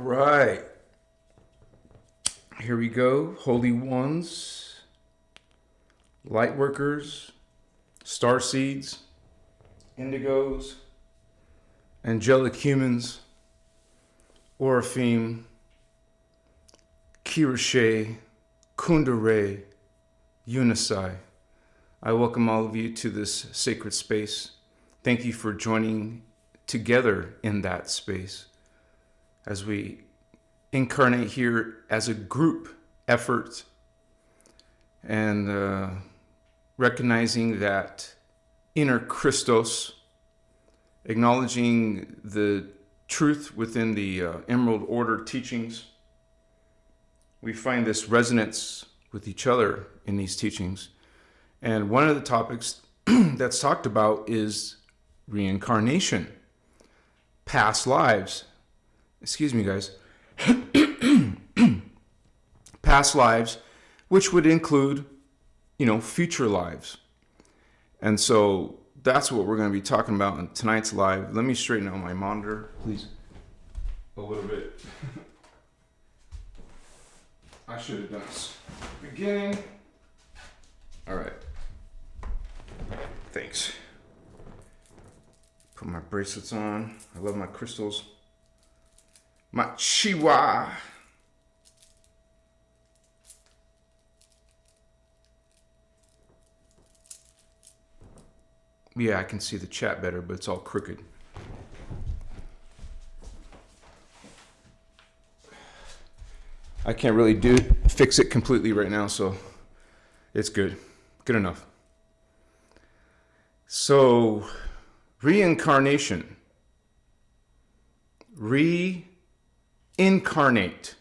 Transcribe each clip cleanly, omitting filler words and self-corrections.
right. Here we go. Holy ones, light workers, star seeds, indigos, angelic humans, Oraphim, Kirashe, Kundare, Unisai. I welcome all of you to this sacred space. Thank you for joining together in that space as we incarnate here as a group effort and recognizing that inner Christos, acknowledging the truth within the Emerald Order teachings. We find this resonance with each other in these teachings. And one of the topics that's talked about is reincarnation, past lives. Excuse me, guys. Past lives, which would include, future lives. And so that's what we're going to be talking about in tonight's live. Let me straighten out my monitor, please. A little bit. I should have done this. Beginning. All right. Thanks. Put my bracelets on. I love my crystals. My chihuahua. Yeah, I can see the chat better, but it's all crooked. I can't really fix it completely right now, so it's good. Good enough. So, reincarnation. Incarnate.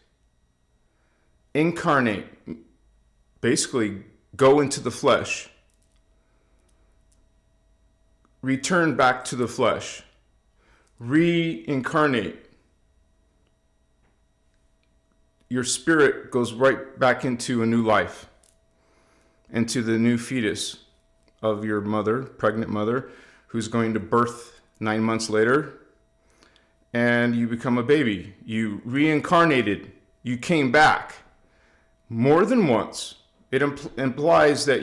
Incarnate. Basically, go into the flesh. Return back to the flesh. Reincarnate. Your spirit goes right back into a new life, into the new fetus of your mother, pregnant mother, who's going to birth 9 months later, and you become a baby. You reincarnated. You came back more than once. It implies that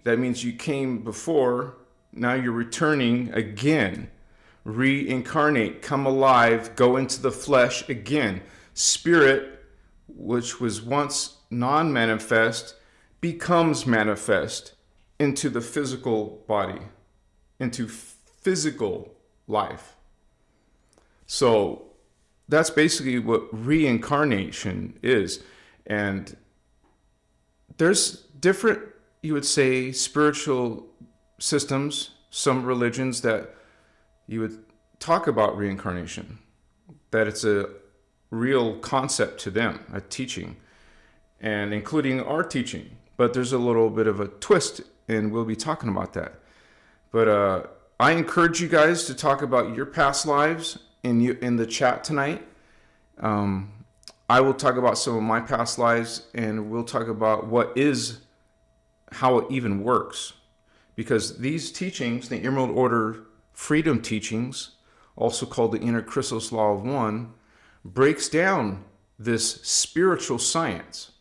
that means you came before, now you're returning again. Reincarnate, come alive, go into the flesh again. Spirit, which was once non-manifest, becomes manifest into the physical body, into physical life. So that's basically what reincarnation is. And there's different, you would say, spiritual systems, some religions that you would talk about reincarnation, that it's a real concept to them, a teaching, and including our teaching. But there's a little bit of a twist, and we'll be talking about that. But I encourage you guys to talk about your past lives in the chat tonight. I will talk about some of my past lives, and we'll talk about how it even works. Because these teachings, the Emerald Order freedom teachings, also called the Inner Christos Law of One, breaks down this spiritual science.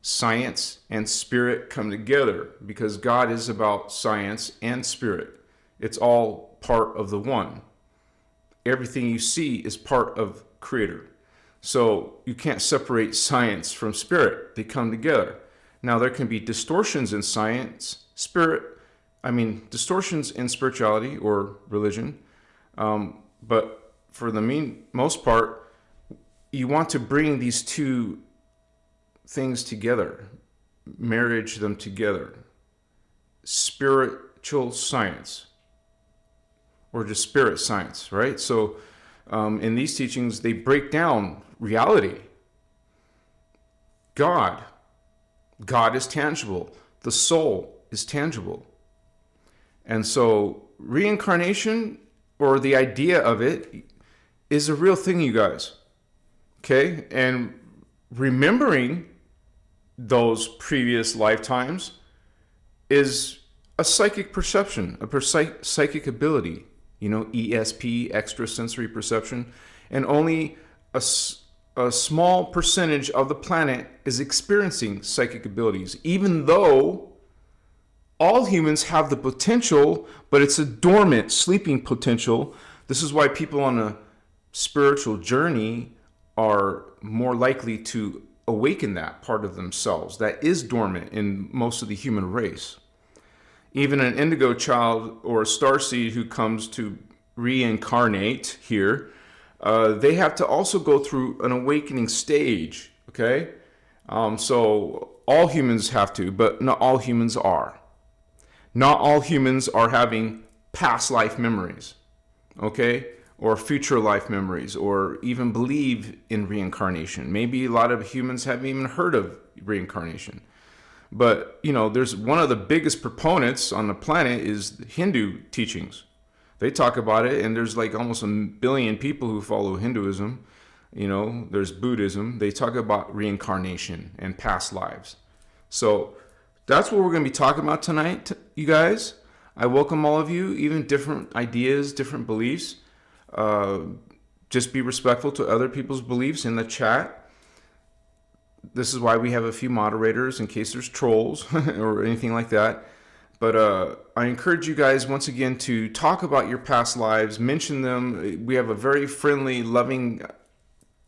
Science and spirit come together because God is about science and spirit. It's all part of the one. Everything you see is part of Creator. So you can't separate science from spirit. They come together. Now there can be distortions in science, distortions in spirituality or religion. But for the most part, you want to bring these two things together, marriage them together. Spiritual science, or just spirit science, right? So in these teachings, they break down reality. God is tangible. The soul is tangible. And so reincarnation, or the idea of it, is a real thing, you guys. Okay? And remembering those previous lifetimes is a psychic perception, a psychic ability, ESP, extrasensory perception. and only a small percentage of the planet is experiencing psychic abilities, even though all humans have the potential, but it's a dormant, sleeping potential. This is why people on a spiritual journey are more likely to awaken that part of themselves that is dormant in most of the human race. Even an indigo child or a starseed who comes to reincarnate here, they have to also go through an awakening stage, okay? So all humans have to, but not all humans are. Not all humans are having past life memories, okay? Or future life memories, or even believe in reincarnation. Maybe a lot of humans haven't even heard of reincarnation. But, there's one of the biggest proponents on the planet is Hindu teachings. They talk about it, and there's like almost 1 billion people who follow Hinduism. There's Buddhism. They talk about reincarnation and past lives. So that's what we're going to be talking about tonight, you guys. I welcome all of you, even different ideas, different beliefs. Just be respectful to other people's beliefs in the chat. This is why we have a few moderators in case there's trolls or anything like that. But I encourage you guys once again to talk about your past lives, mention them. We have a very friendly, loving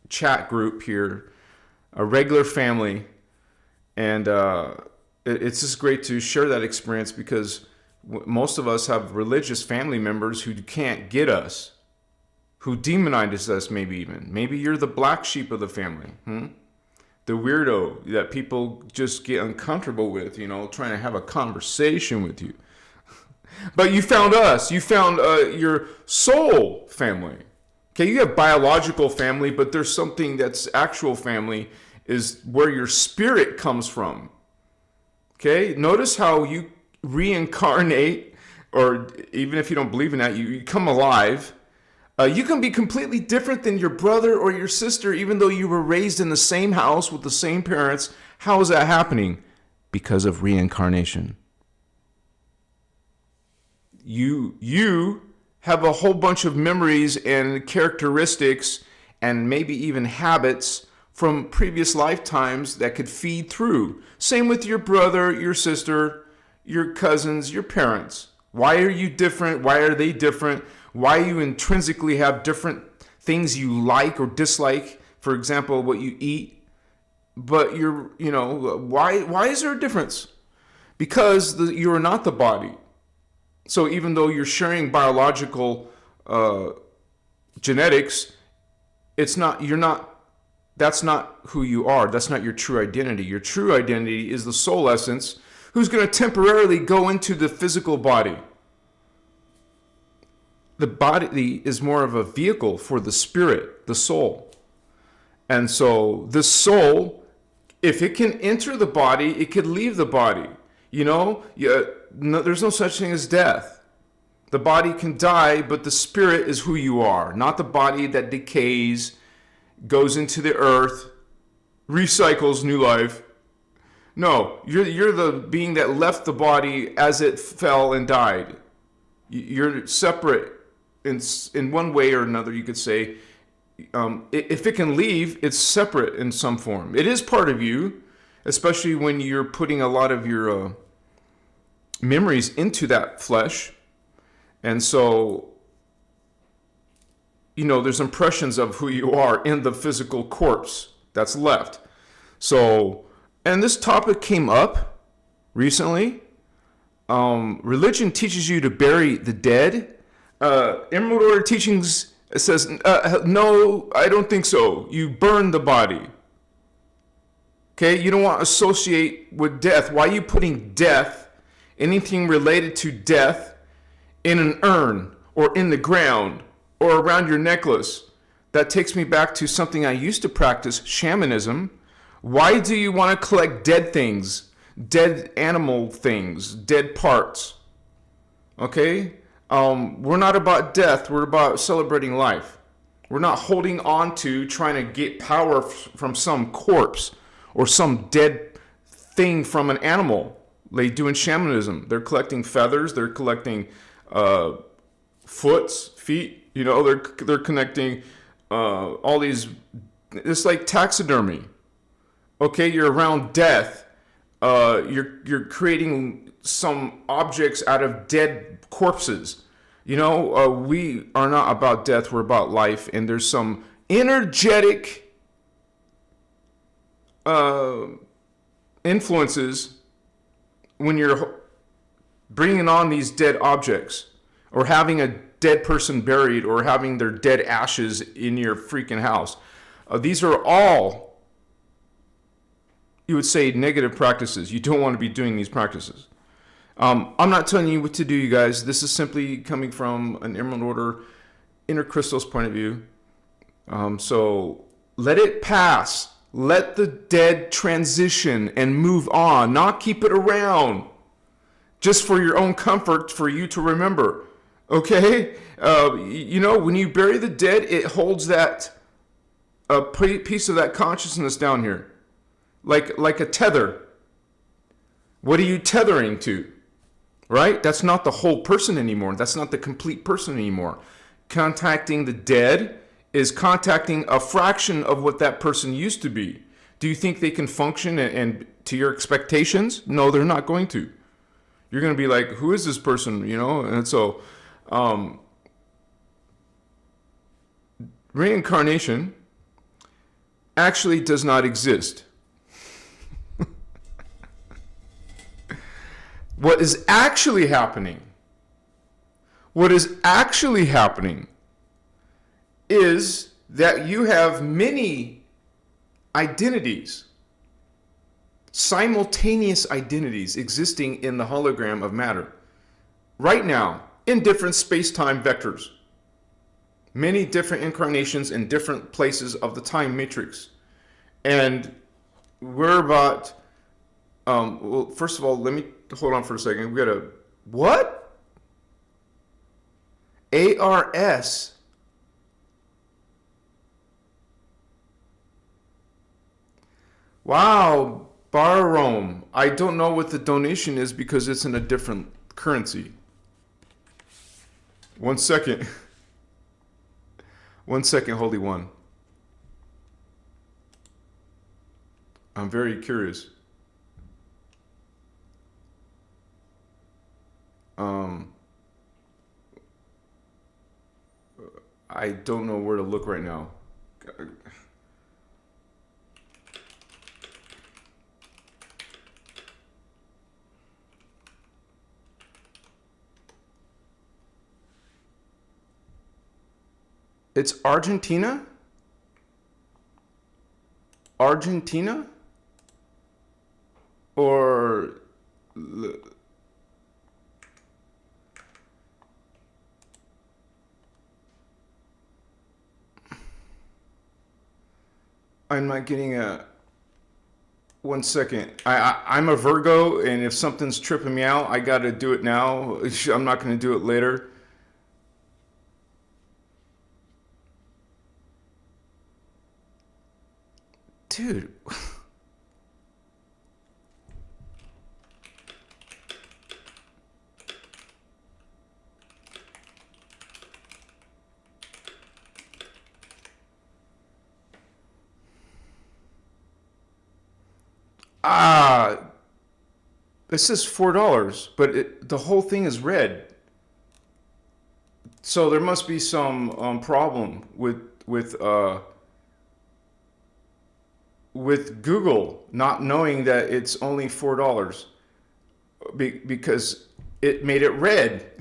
chat group here, a regular family. And it's just great to share that experience because most of us have religious family members who can't get us, who demonize us maybe even. Maybe you're the black sheep of the family. The weirdo that people just get uncomfortable with, trying to have a conversation with you. But you found us. You found your soul family. Okay, you have biological family, but there's something that's actual family is where your spirit comes from. Okay, notice how you reincarnate, or even if you don't believe in that, you come alive. You can be completely different than your brother or your sister, even though you were raised in the same house with the same parents. How is that happening? Because of reincarnation. You have a whole bunch of memories and characteristics and maybe even habits from previous lifetimes that could feed through. Same with your brother, your sister, your cousins, your parents. Why are you different? Why are they different? Why you intrinsically have different things you like or dislike, for example, what you eat, but why is there a difference? Because you are not the body. So even though you're sharing biological genetics, that's not who you are. That's not your true identity. Your true identity is the soul essence who's going to temporarily go into the physical body. The body is more of a vehicle for the spirit, the soul. And so the soul, if it can enter the body, it could leave the body. There's no such thing as death. The body can die, but the spirit is who you are, not the body that decays, goes into the earth, recycles new life. No, you're the being that left the body as it fell and died. You're separate. In one way or another, you could say, if it can leave, it's separate in some form. It is part of you, especially when you're putting a lot of your memories into that flesh. And so, there's impressions of who you are in the physical corpse that's left. So, and this topic came up recently. Religion teaches you to bury the dead. Emerald Order Teachings says, no, I don't think so. You burn the body. Okay, you don't want to associate with death. Why are you putting death, anything related to death, in an urn or in the ground or around your necklace? That takes me back to something I used to practice, shamanism. Why do you want to collect dead things, dead animal things, dead parts? Okay? We're not about death. We're about celebrating life. We're not holding on to trying to get power from some corpse or some dead thing from an animal. They do in shamanism. They're collecting feathers. They're collecting feet. They're connecting all these, it's like taxidermy. Okay, you're around death. You're creating some objects out of dead corpses. We are not about death, we're about life, and there's some energetic influences when you're bringing on these dead objects, or having a dead person buried, or having their dead ashes in your freaking house. These are all, you would say, negative practices. You don't want to be doing these practices. I'm not telling you what to do, you guys. This is simply coming from an Emerald Order, innerchristos point of view. So let it pass. Let the dead transition and move on. Not keep it around just for your own comfort, for you to remember. Okay? When you bury the dead, it holds that piece of that consciousness down here. Like a tether. What are you tethering to? Right? That's not the whole person anymore. That's not the complete person anymore. Contacting the dead is contacting a fraction of what that person used to be. Do you think they can function and to your expectations? No, they're not going to. You're going to be like, who is this person? And so reincarnation actually does not exist. What is actually happening is that you have many identities, simultaneous identities existing in the hologram of matter right now in different space-time vectors. Many different incarnations in different places of the time matrix. And we're about, well, first of all, let me hold on for a second. We got a, what? ARS. Wow, Barome. I don't know what the donation is because it's in a different currency. 1 second. 1 second, Holy One. I'm very curious. I don't know where to look right now. It's Argentina? Argentina? Or I'm not getting a 1 second. I'm a Virgo, and if something's tripping me out, I got to do it now. I'm not going to do it later. Dude. It says $4, but the whole thing is red. So there must be some problem with Google not knowing that it's only $4 because it made it red,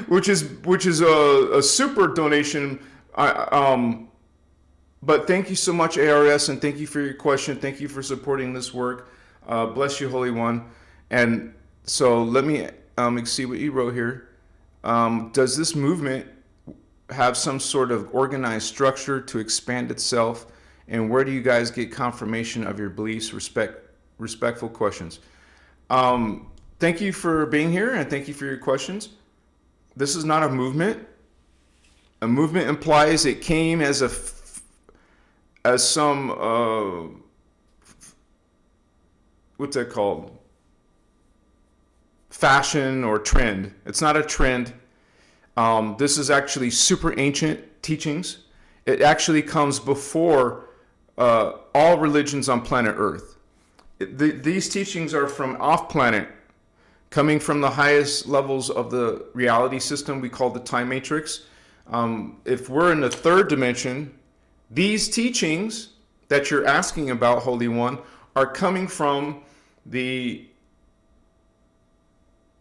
which is a super donation. But thank you so much, ARS, and thank you for your question. Thank you for supporting this work. Bless you, Holy One. And so let me see what you wrote here. Does this movement have some sort of organized structure to expand itself? And where do you guys get confirmation of your beliefs? Respectful questions. Thank you for being here, and thank you for your questions. This is not a movement. A movement implies it came as some what's that called? Fashion or trend. It's not a trend. This is actually super ancient teachings. It actually comes before all religions on planet Earth. These teachings are from off planet, coming from the highest levels of the reality system we call the time matrix. If we're in the third dimension, these teachings that you're asking about, Holy One, are coming from the,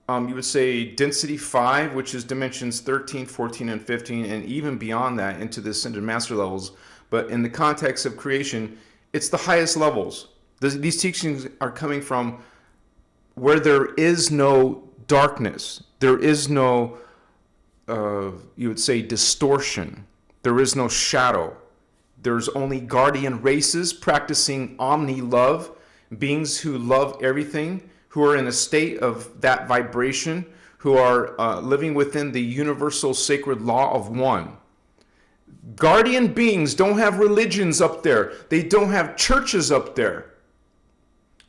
you would say, density 5, which is dimensions 13, 14, and 15, and even beyond that into the ascended master levels. But in the context of creation, it's the highest levels. These teachings are coming from where there is no darkness. There is no, you would say, distortion. There is no shadow. There's only guardian races practicing omni-love, beings who love everything, who are in a state of that vibration, who are living within the universal sacred law of one. Guardian beings don't have religions up there. They don't have churches up there.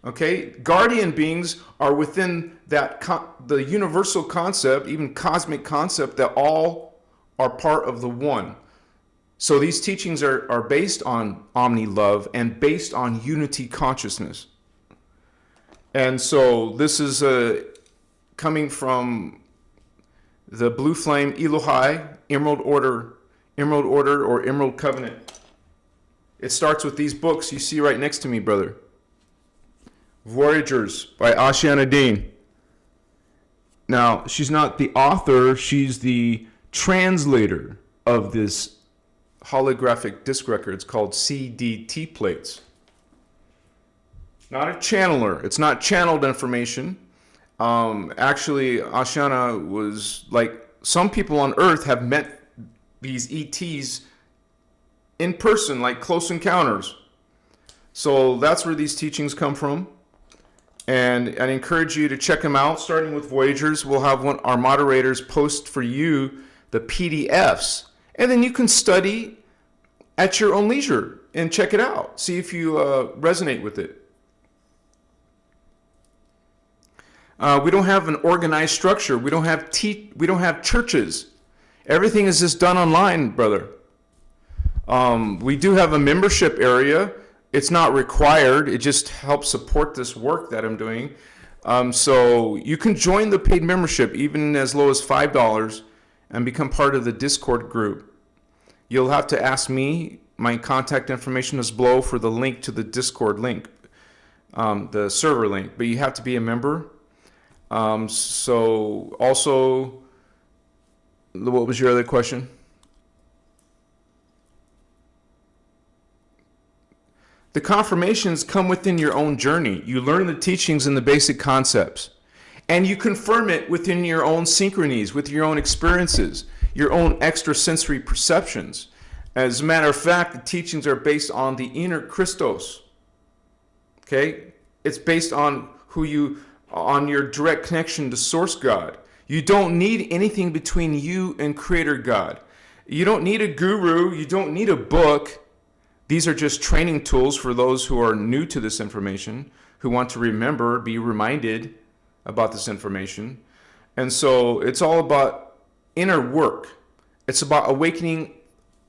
Okay? Guardian beings are within that the universal concept, even cosmic concept, that all are part of the one. So these teachings are based on omni-love and based on unity consciousness. And so this is coming from the Blue Flame Elohai Emerald Order or Emerald Covenant. It starts with these books you see right next to me, brother. Voyagers by Ashiana Dean. Now, she's not the author, she's the translator of this holographic disc record. It's called CDT plates. Not a channeler. It's not channeled information. Actually, Ashiana was like, some people on Earth have met these ETs in person, like close encounters. So that's where these teachings come from. And I encourage you to check them out, starting with Voyagers. We'll have our moderators post for you the PDFs. And then you can study at your own leisure and check it out. See if you resonate with it. We don't have an organized structure. We don't have churches. Everything is just done online, brother. We do have a membership area. It's not required. It just helps support this work that I'm doing. So you can join the paid membership even as low as $5 and become part of the Discord group. You'll have to ask me. My contact information is below for the link to the Discord link, the server link. But you have to be a member. So also, what was your other question? The confirmations come within your own journey. You learn the teachings and the basic concepts, and you confirm it within your own synchronies, with your own experiences, your own extrasensory perceptions. As a matter of fact, the teachings are based on the inner Christos. Okay? It's based on on your direct connection to Source God. You don't need anything between you and Creator God. You don't need a guru. You don't need a book. These are just training tools for those who are new to this information, who want to remember, be reminded about this information. And so it's all about inner work. It's about awakening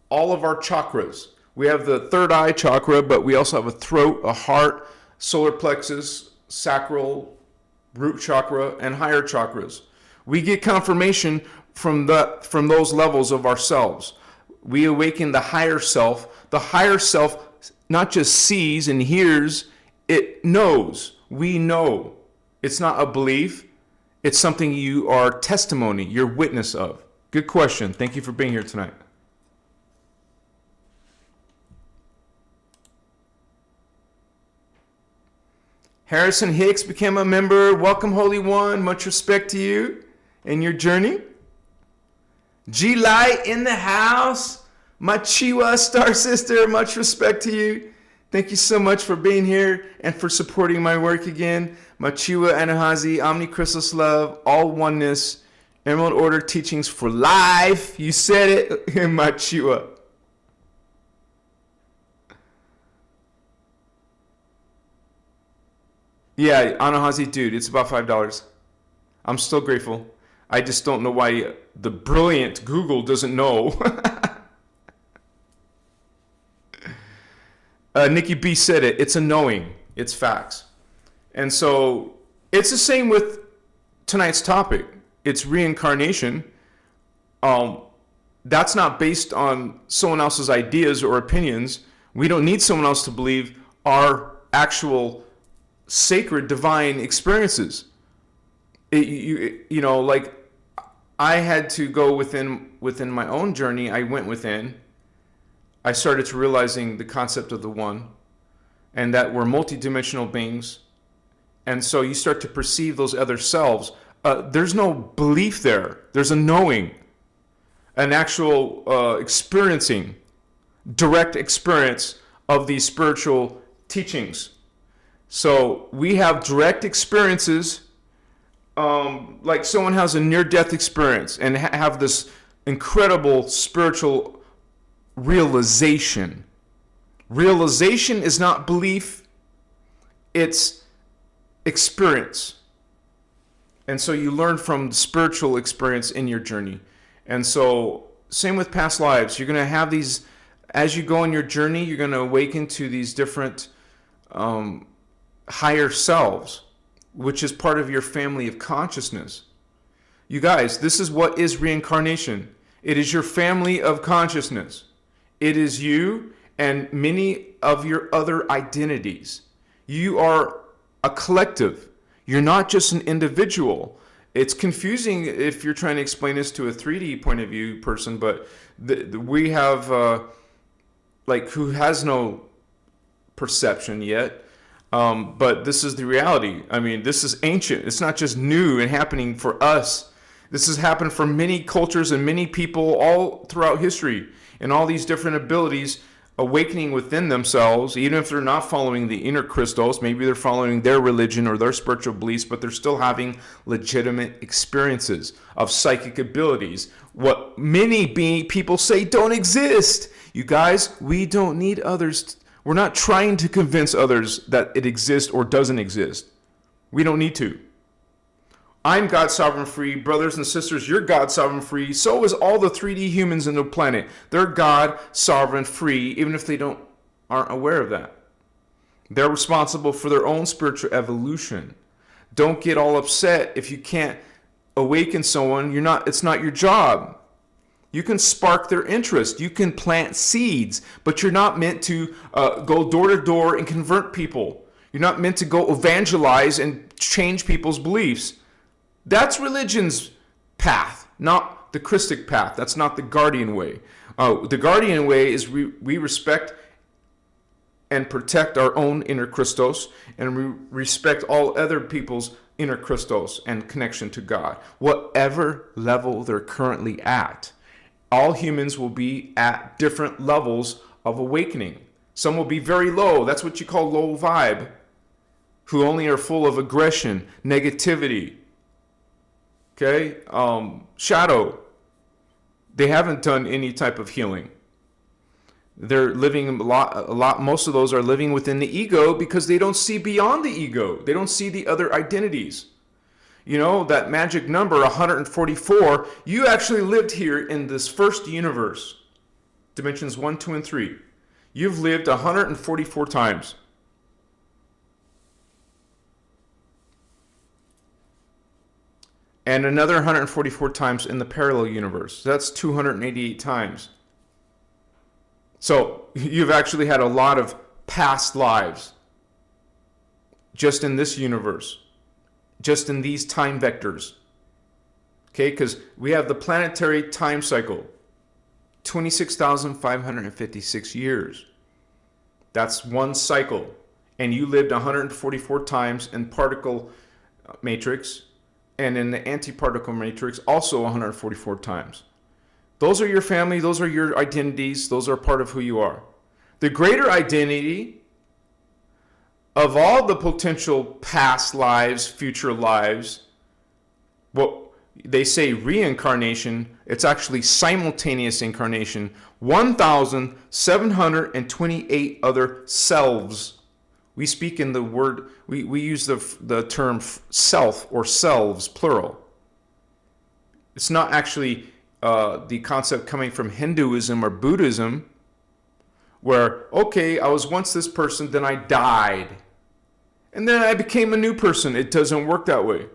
all of our chakras. We have the third eye chakra, but we also have a throat, a heart, solar plexus, sacral, root chakra, and higher chakras. We get confirmation from those levels of ourselves. We awaken the higher self. The higher self not just sees and hears, it knows. We know. It's not a belief. It's something you are testimony, you're witness of. Good question. Thank you for being here tonight. Harrison Hicks became a member. Welcome, Holy One. Much respect to you and your journey. G Light in the house. Machiwa, Star Sister, much respect to you. Thank you so much for being here and for supporting my work again. Machiwa, Anahazi, Omnichrystus Love, All Oneness, Emerald Order Teachings for Life. You said it, Machiwa. Yeah, Anahazi, dude, it's about $5. I'm still grateful. I just don't know why the brilliant Google doesn't know. Nikki B said it. It's a knowing. It's facts. And so it's the same with tonight's topic. It's reincarnation. That's not based on someone else's ideas or opinions. We don't need someone else to believe our actual sacred divine experiences. Like I had to go within my own journey. I went within. I started to realizing the concept of the one, and that we're multidimensional beings. And so you start to perceive those other selves. There's no belief there. There's a knowing, an actual experiencing, direct experience of these spiritual teachings. So we have direct experiences, like someone has a near-death experience and have this incredible spiritual realization. Realization is not belief, it's experience. And so you learn from the spiritual experience in your journey. And so same with past lives. You're going to have these, as you go on your journey, you're going to awaken to these different higher selves, which is part of your family of consciousness. You guys, this is what is reincarnation. It is your family of consciousness. It is you and many of your other identities. You are a collective. You're not just an individual. It's confusing if you're trying to explain this to a 3D point of view person, but we have, who has no perception yet, but this is the reality. I mean, this is ancient. It's not just new and happening for us. This has happened for many cultures and many people all throughout history, and all these different abilities awakening within themselves, even if they're not following the inner Christos, maybe they're following their religion or their spiritual beliefs, but they're still having legitimate experiences of psychic abilities, what many people say don't exist. You guys, we don't need others. We're not trying to convince others that it exists or doesn't exist. We don't need to. I'm God sovereign free. Brothers and sisters, you're God sovereign free. So is all the 3D humans in the planet. They're God sovereign free, even if they aren't aware of that. They're responsible for their own spiritual evolution. Don't get all upset if you can't awaken someone. It's not your job. You can spark their interest. You can plant seeds, but you're not meant to go door to door and convert people. You're not meant to go evangelize and change people's beliefs. That's religion's path, not the Christic path. That's not the guardian way. The guardian way is we respect and protect our own inner Christos, and we respect all other people's inner Christos and connection to God, whatever level they're currently at. All humans will be at different levels of awakening. Some will be very low. That's what you call low vibe, who only are full of aggression, negativity. Okay, shadow. They haven't done any type of healing. They're living a lot. Most of those are living within the ego because they don't see beyond the ego. They don't see the other identities. You know, that magic number 144, you actually lived here in this first universe, dimensions 1, 2, and 3. You've lived 144 times. And another 144 times in the parallel universe. That's 288 times. So you've actually had a lot of past lives just in this universe, just in these time vectors. Okay, because we have the planetary time cycle, 26,556 years. That's one cycle. And you lived 144 times in particle matrix, and in the antiparticle matrix, also 144 times. Those are your family, those are your identities, those are part of who you are. The greater identity of all the potential past lives, future lives, what they say reincarnation, it's actually simultaneous incarnation, 1,728 other selves. We speak in the word, we use the term self or selves, plural. It's not actually the concept coming from Hinduism or Buddhism where, okay, I was once this person, then I died. And then I became a new person. It doesn't work that way.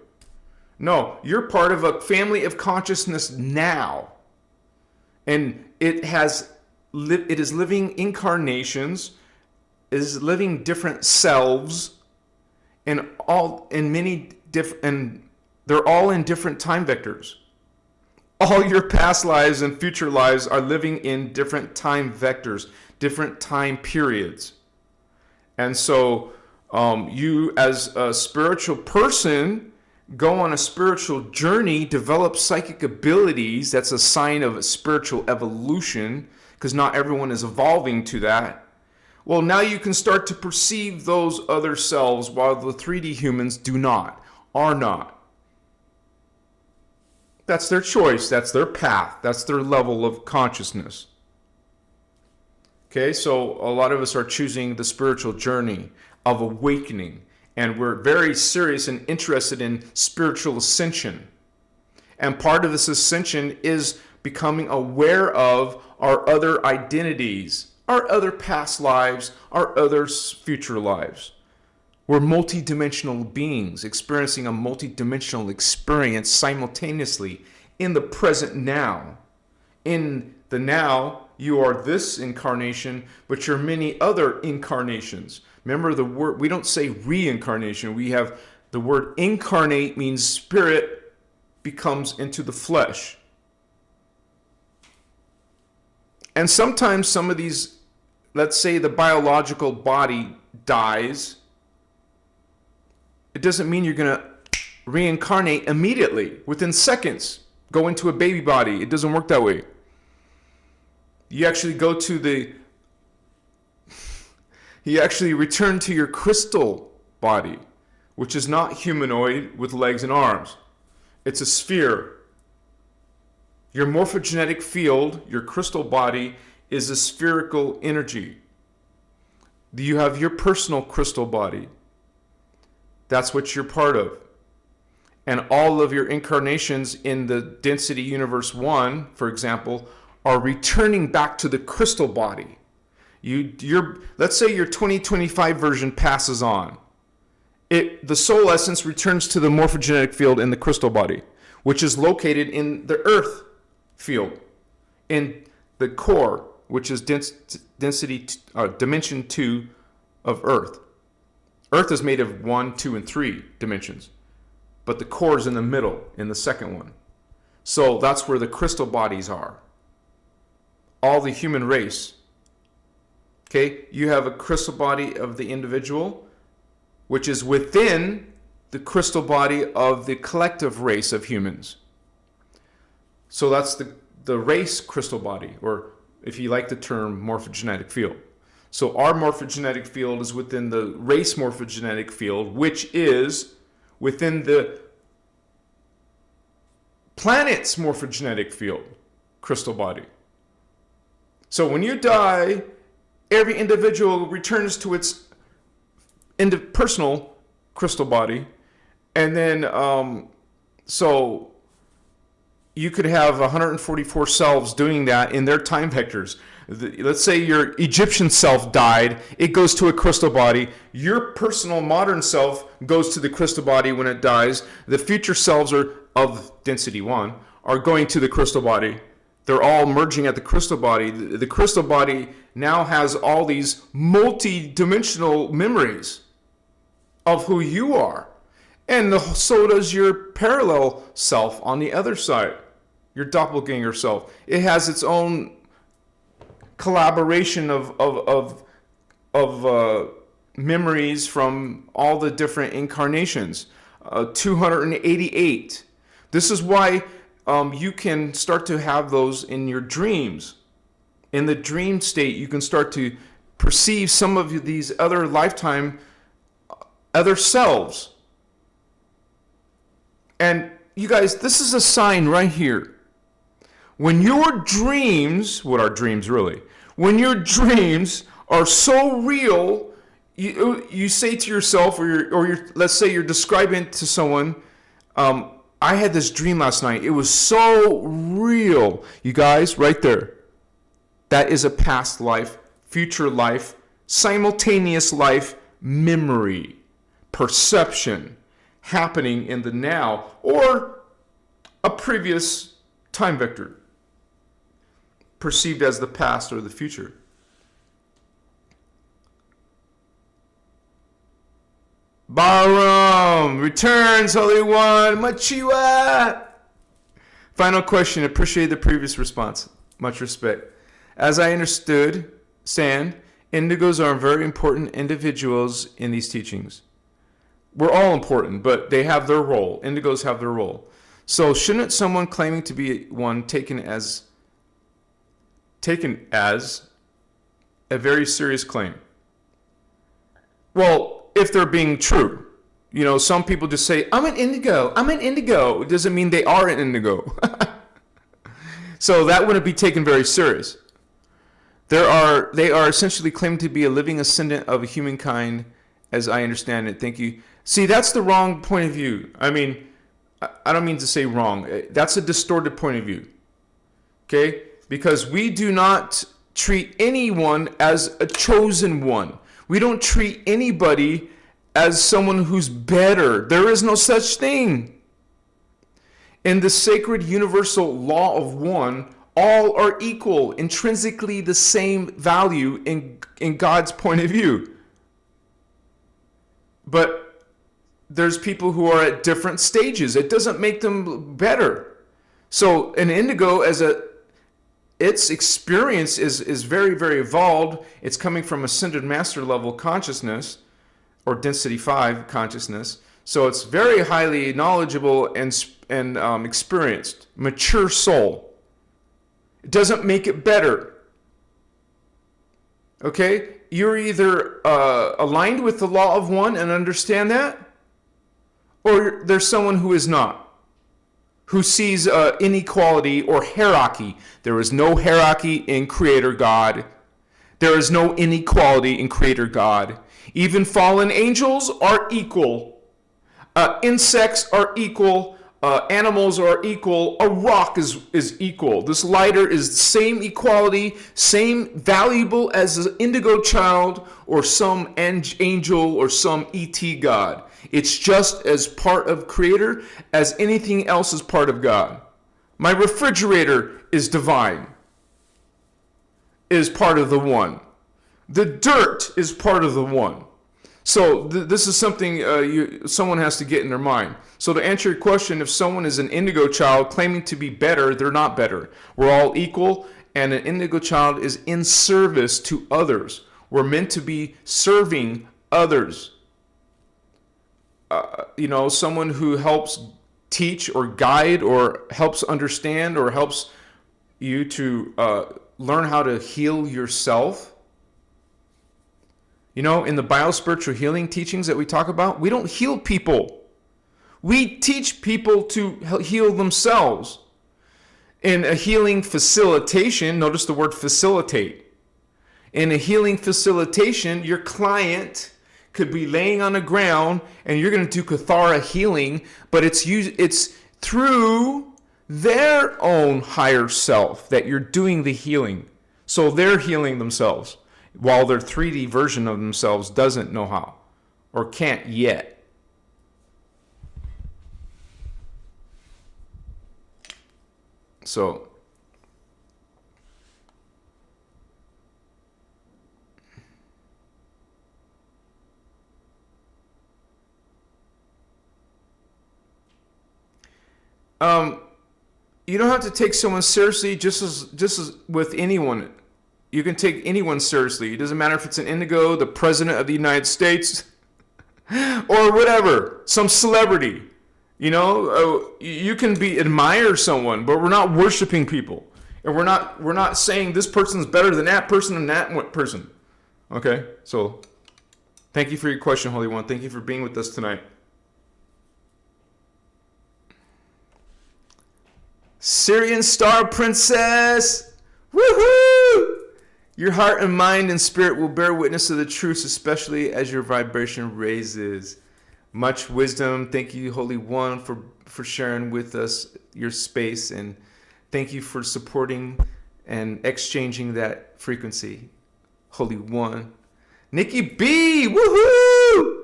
No, you're part of a family of consciousness now. And it is living incarnations, it is living different selves, and they're all in different time vectors. All your past lives and future lives are living in different time vectors, different time periods. And so you as a spiritual person go on a spiritual journey, develop psychic abilities. That's a sign of a spiritual evolution, because not everyone is evolving to that. Well, now you can start to perceive those other selves, while the 3D humans are not. That's their choice. That's their path. That's their level of consciousness. Okay, so a lot of us are choosing the spiritual journey of awakening, and we're very serious and interested in spiritual ascension. And part of this ascension is becoming aware of our other identities, our other past lives, our other future lives. We're multidimensional beings experiencing a multidimensional experience simultaneously in the present now. In the now, you are this incarnation, but you're many other incarnations. Remember the word, we don't say reincarnation. We have the word incarnate, means spirit becomes into the flesh. And sometimes some of these, let's say the biological body dies, it doesn't mean you're going to reincarnate immediately, within seconds, go into a baby body. It doesn't work that way. You actually return to your crystal body, which is not humanoid with legs and arms. It's a sphere. Your morphogenetic field, your crystal body, is a spherical energy. You have your personal crystal body. That's what you're part of. And all of your incarnations in the density universe 1, for example, are returning back to the crystal body. Let's say your 2025 version passes on. The soul essence returns to the morphogenetic field in the crystal body, which is located in the earth field, in the core, which is dimension 2 of earth. Earth is made of 1, 2, and 3 dimensions, but the core is in the middle, in the second one. So that's where the crystal bodies are. All the human race. Okay, you have a crystal body of the individual, which is within the crystal body of the collective race of humans. So that's the race crystal body, or if you like the term, morphogenetic field. So our morphogenetic field is within the race morphogenetic field, which is within the planet's morphogenetic field, crystal body. So when you die, every individual returns to its personal crystal body. And then, so you could have 144 selves doing that in their time vectors. Let's say your Egyptian self died, it goes to a crystal body. Your personal modern self goes to the crystal body when it dies. The future selves of density 1 are going to the crystal body. They're all merging at the crystal body. The crystal body now has all these multi-dimensional memories of who you are. And so does your parallel self on the other side, your doppelganger self. It has its own collaboration of memories from all the different incarnations. 288. This is why you can start to have those in your dreams. In the dream state, you can start to perceive some of these other lifetime, other selves. And you guys, this is a sign right here. When your dreams, what are dreams really? When your dreams are so real, you say to yourself, let's say you're describing to someone, I had this dream last night. It was so real. You guys, right there. That is a past life future life, simultaneous life, memory, perception happening in the now, or a previous time vector perceived as the past or the future. Barum returns, Holy One, Machiwa. Final question. Appreciate the previous response. Much respect. As I understood, Sand, indigos are very important individuals in these teachings. We're all important, but they have their role. Indigos have their role. So shouldn't someone claiming to be one taken as a very serious claim? Well, if they're being true. You know, some people just say, I'm an indigo. I'm an indigo. It doesn't mean they are an indigo. So that wouldn't be taken very serious. They are essentially claiming to be a living ascendant of humankind, as I understand it. Thank you. See, that's the wrong point of view. I mean, I don't mean to say wrong. That's a distorted point of view. Okay? Because we do not treat anyone as a chosen one. We don't treat anybody as someone who's better. There is no such thing. In the sacred universal law of one, all are equal, intrinsically the same value in God's point of view. But there's people who are at different stages. It doesn't make them better. So an indigo its experience is very, very evolved. It's coming from ascended master level consciousness, or density 5 consciousness. So it's very highly knowledgeable and experienced, mature soul. It doesn't make it better. Okay? You're either aligned with the law of one and understand that, or there's someone who is not, who sees inequality or hierarchy. There is no hierarchy in Creator God. There is no inequality in Creator God. Even fallen angels are equal. Insects are equal. Animals are equal. A rock is equal. This lighter is the same equality, same valuable as an indigo child or some angel or some ET God. It's just as part of Creator as anything else is part of God. My refrigerator is divine, is part of the one. The dirt is part of the one. So this is something someone has to get in their mind. So to answer your question, if someone is an indigo child claiming to be better, they're not better. We're all equal, and an indigo child is in service to others. We're meant to be serving others. Someone who helps teach or guide or helps understand or helps you to learn how to heal yourself. You know, in the biospiritual healing teachings that we talk about, we don't heal people. We teach people to heal themselves. In a healing facilitation, notice the word facilitate. In a healing facilitation, your client could be laying on the ground and you're going to do Kathara healing, but it's through their own higher self that you're doing the healing. So they're healing themselves, while their 3D version of themselves doesn't know how or can't yet. So you don't have to take someone seriously just as with anyone. You can take anyone seriously. It doesn't matter if it's an indigo, the president of the United States, or whatever, some celebrity. You know, you can admire someone, but we're not worshiping people, and we're not saying this person's better than that person and that person. Okay, so thank you for your question, Holy One. Thank you for being with us tonight. Syrian Star Princess, woohoo! Your heart and mind and spirit will bear witness to the truth, especially as your vibration raises. Much wisdom. Thank you, Holy One, for sharing with us your space, and thank you for supporting and exchanging that frequency. Holy One. Nikki B, woohoo!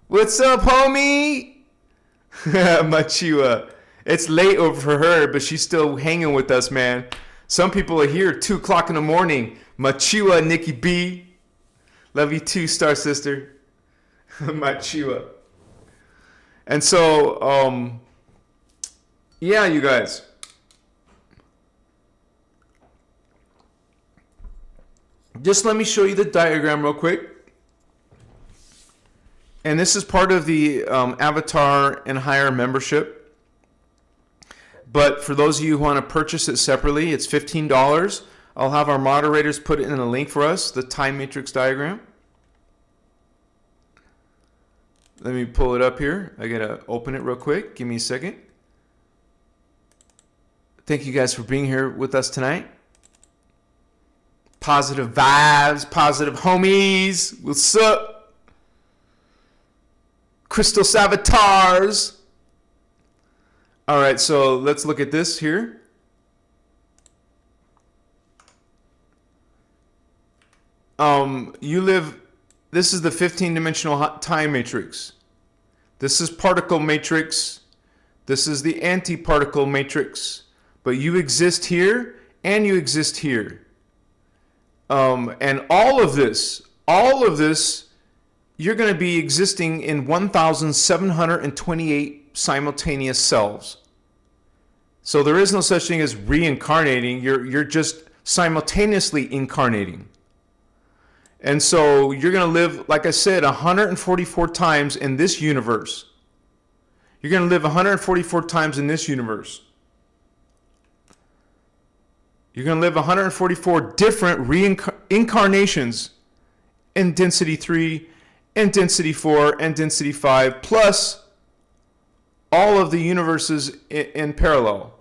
What's up, homie? Machiwa. It's late over for her, but she's still hanging with us, man. Some people are here 2 o'clock in the morning. Machiwa, Nikki B. Love you too, Star Sister. Machiwa. And so, yeah, you guys. Just let me show you the diagram real quick. And this is part of the Avatar and Higher membership. But for those of you who want to purchase it separately, it's $15. I'll have our moderators put it in a link for us, the time matrix diagram. Let me pull it up here. I got to open it real quick. Give me a second. Thank you guys for being here with us tonight. Positive vibes, positive homies. What's up? Christos avatars. All right, so let's look at this here. This is the 15-dimensional time matrix. This is particle matrix. This is the anti-particle matrix. But you exist here and you exist here. And all of this, you're going to be existing in 1,728 simultaneous selves. So there is no such thing as reincarnating. You're just simultaneously incarnating. And so you're going to live, like I said, 144 times in this universe. You're going to live 144 times in this universe. You're going to live 144 different reincarnations in density 3, and density 4, and density 5, plus all of the universes in parallel.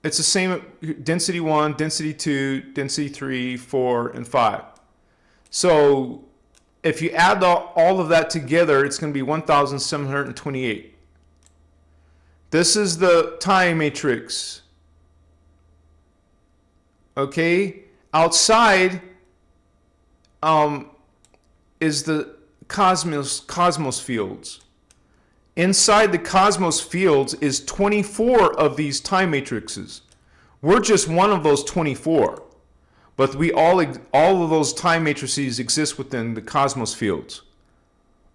It's the same density 1, density 2, density 3, 4, and 5. So if you add all of that together, it's going to be 1,728. This is the time matrix. Okay? Outside is the cosmos fields. Inside the cosmos fields is 24 of these time matrices. We're just one of those 24. But we all of those time matrices exist within the cosmos fields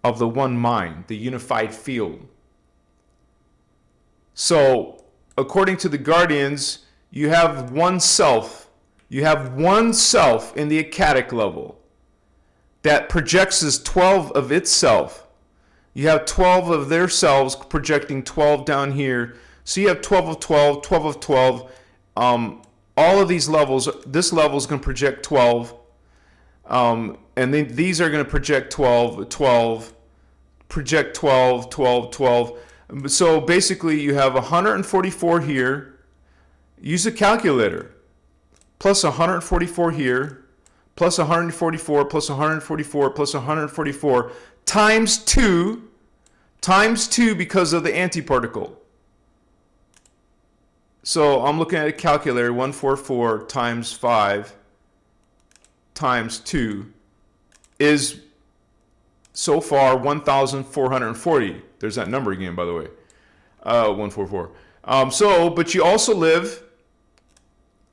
of the one mind, the unified field. So, according to the Guardians, you have one self. You have one self in the ecstatic level that projects as 12 of itself. You have 12 of their selves projecting 12 down here. So you have 12 of 12, 12 of 12. All of these levels, this level is going to project 12. And then these are going to project 12, 12, project 12, 12, 12. So basically you have 144 here. Use a calculator. Plus 144 here. Plus 144, plus 144, plus 144. Times 2 because of the antiparticle. So I'm looking at a calculator. 144 times 5 times 2 is so far 1,440. There's that number again, by the way. 144. But you also live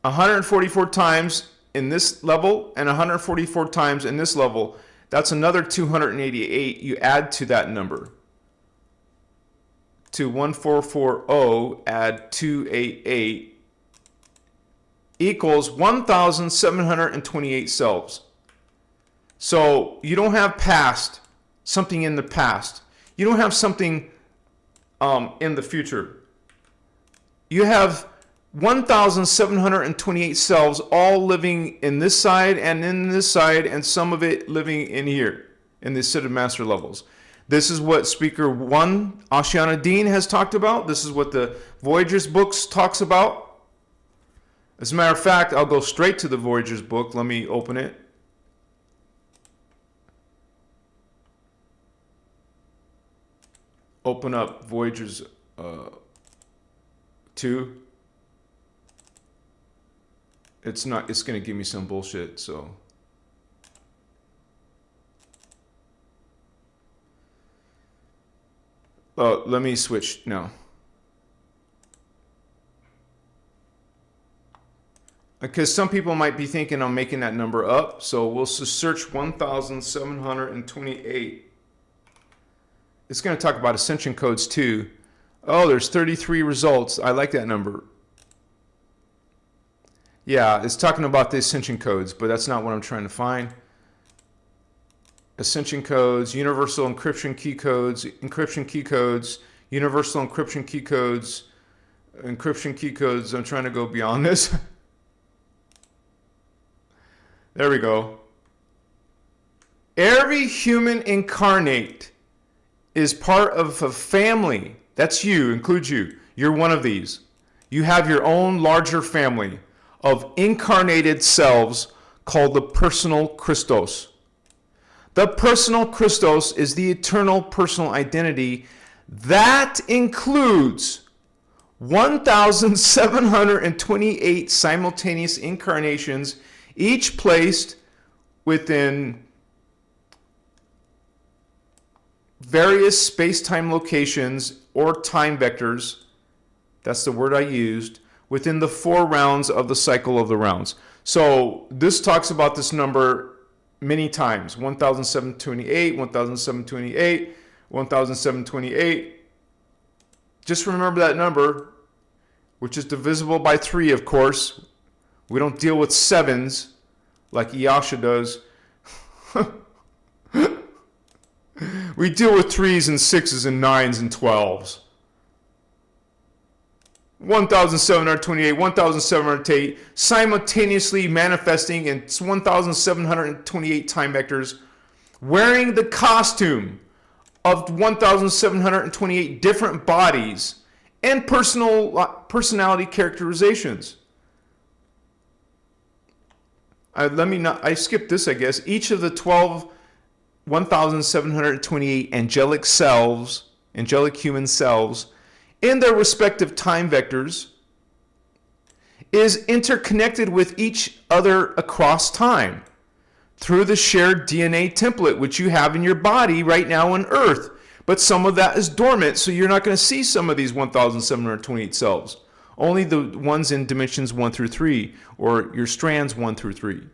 144 times in this level and 144 times in this level. That's another 288 you add to that number. To 1440 add 288 equals 1,728 selves. So you don't have past, something in the past. You don't have something in the future. You have 1,728 selves all living in this side and in this side, and some of it living in here in the Siddha Master levels. This is what Speaker 1, Ashiana Dean, has talked about. This is what the Voyager's books talks about. As a matter of fact, I'll go straight to the Voyager's book. Let me open it. Open up Voyager's 2. it's not, it's going to give me some bullshit. So let me switch now. Because some people might be thinking I'm making that number up. So we'll search 1,728. It's going to talk about ascension codes too. Oh, there's 33 results. I like that number. Yeah, it's talking about the ascension codes, but that's not what I'm trying to find. Ascension codes, universal encryption key codes, universal encryption key codes, encryption key codes. I'm trying to go beyond this. There we go. Every human incarnate is part of a family. That's you, includes you. You're one of these. You have your own larger family of incarnated selves called the personal Christos. The personal Christos is the eternal personal identity that includes 1,728 simultaneous incarnations, each placed within various space-time locations or time vectors, that's the word I used, within the 4 rounds of the cycle of the rounds. So this talks about this number many times. 1,728, 1,728, 1,728. Just remember that number, which is divisible by 3, of course. We don't deal with 7s like Iyasha does. We deal with 3s and 6s and 9s and 12s. 1,728, 1,708, simultaneously manifesting in 1,728 time vectors, wearing the costume of 1,728 different bodies and personality characterizations. I skipped this, I guess. Each of the 1,728 angelic selves, angelic human selves, in their respective time vectors, is interconnected with each other across time through the shared DNA template, which you have in your body right now on Earth. But some of that is dormant, so you're not going to see some of these 1,728 selves. Only the ones in dimensions 1 through 3, or your strands 1 through 3.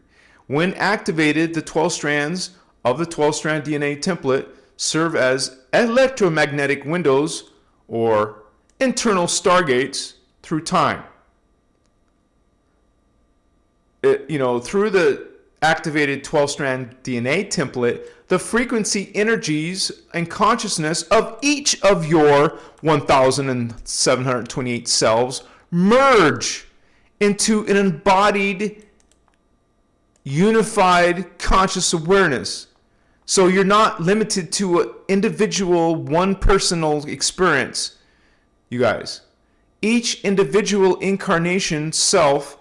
When activated, the 12 strands of the 12-strand DNA template serve as electromagnetic windows or internal stargates through time. Through the activated 12-strand DNA template, the frequency, energies, and consciousness of each of your 1,728 selves merge into an embodied, unified conscious awareness. So you're not limited to an individual, one personal experience, you guys. Each individual incarnation self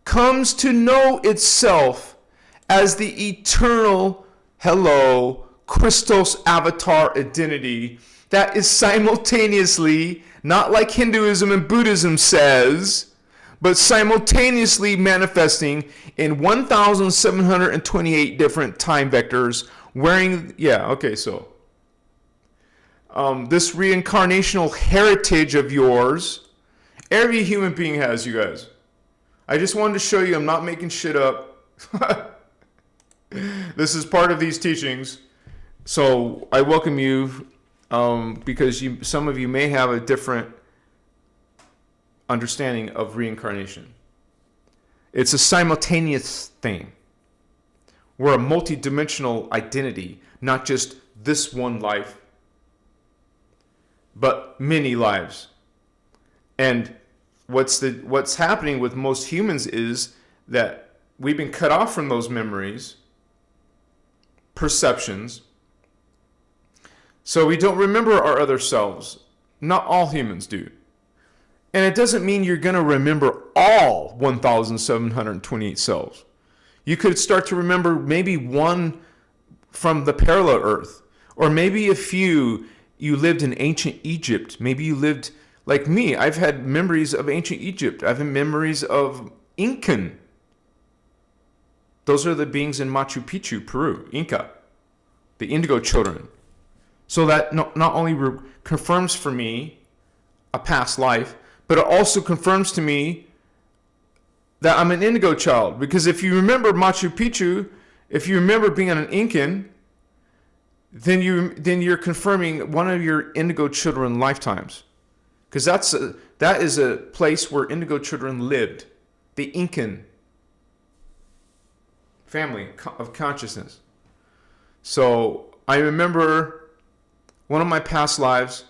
comes to know itself as the eternal, Christos avatar identity that is simultaneously, not like Hinduism and Buddhism says, but simultaneously manifesting in 1,728 different time vectors wearing, this reincarnational heritage of yours, every human being has, you guys. I just wanted to show you I'm not making shit up. This is part of these teachings. So I welcome you because some of you may have a different understanding of reincarnation. It's a simultaneous thing. We're a multidimensional identity, not just this one life, but many lives. And what's happening with most humans is that we've been cut off from those memories, perceptions, so we don't remember our other selves. Not all humans do. And it doesn't mean you're going to remember all 1,728 selves. You could start to remember maybe one from the parallel Earth, or maybe a few. You lived in ancient Egypt. Maybe you lived like me. I've had memories of ancient Egypt. I've had memories of Incan. Those are the beings in Machu Picchu, Peru, Inca, the indigo children. So that not only confirms for me a past life, but it also confirms to me that I'm an indigo child. Because if you remember Machu Picchu, if you remember being an Incan, then you're confirming one of your indigo children lifetimes. Because that is a place where indigo children lived, the Incan family of consciousness. So I remember one of my past lives,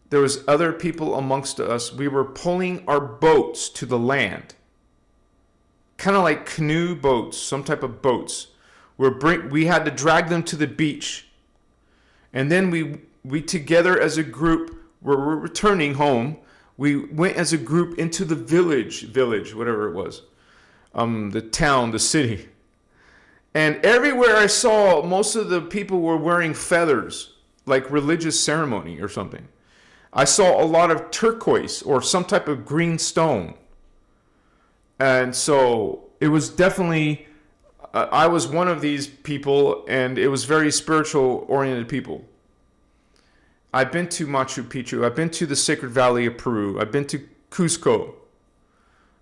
there was other people amongst us. We were pulling our boats to the land, kind of like canoe boats, some type of boats. We had to drag them to the beach, and then we together as a group, we're returning home. We went as a group into the village, whatever it was, the town, the city. And everywhere I saw, most of the people were wearing feathers, like religious ceremony or something. I saw a lot of turquoise or some type of green stone. And so it was definitely, I was one of these people, and it was very spiritual oriented people. I've been to Machu Picchu. I've been to the Sacred Valley of Peru. I've been to Cusco.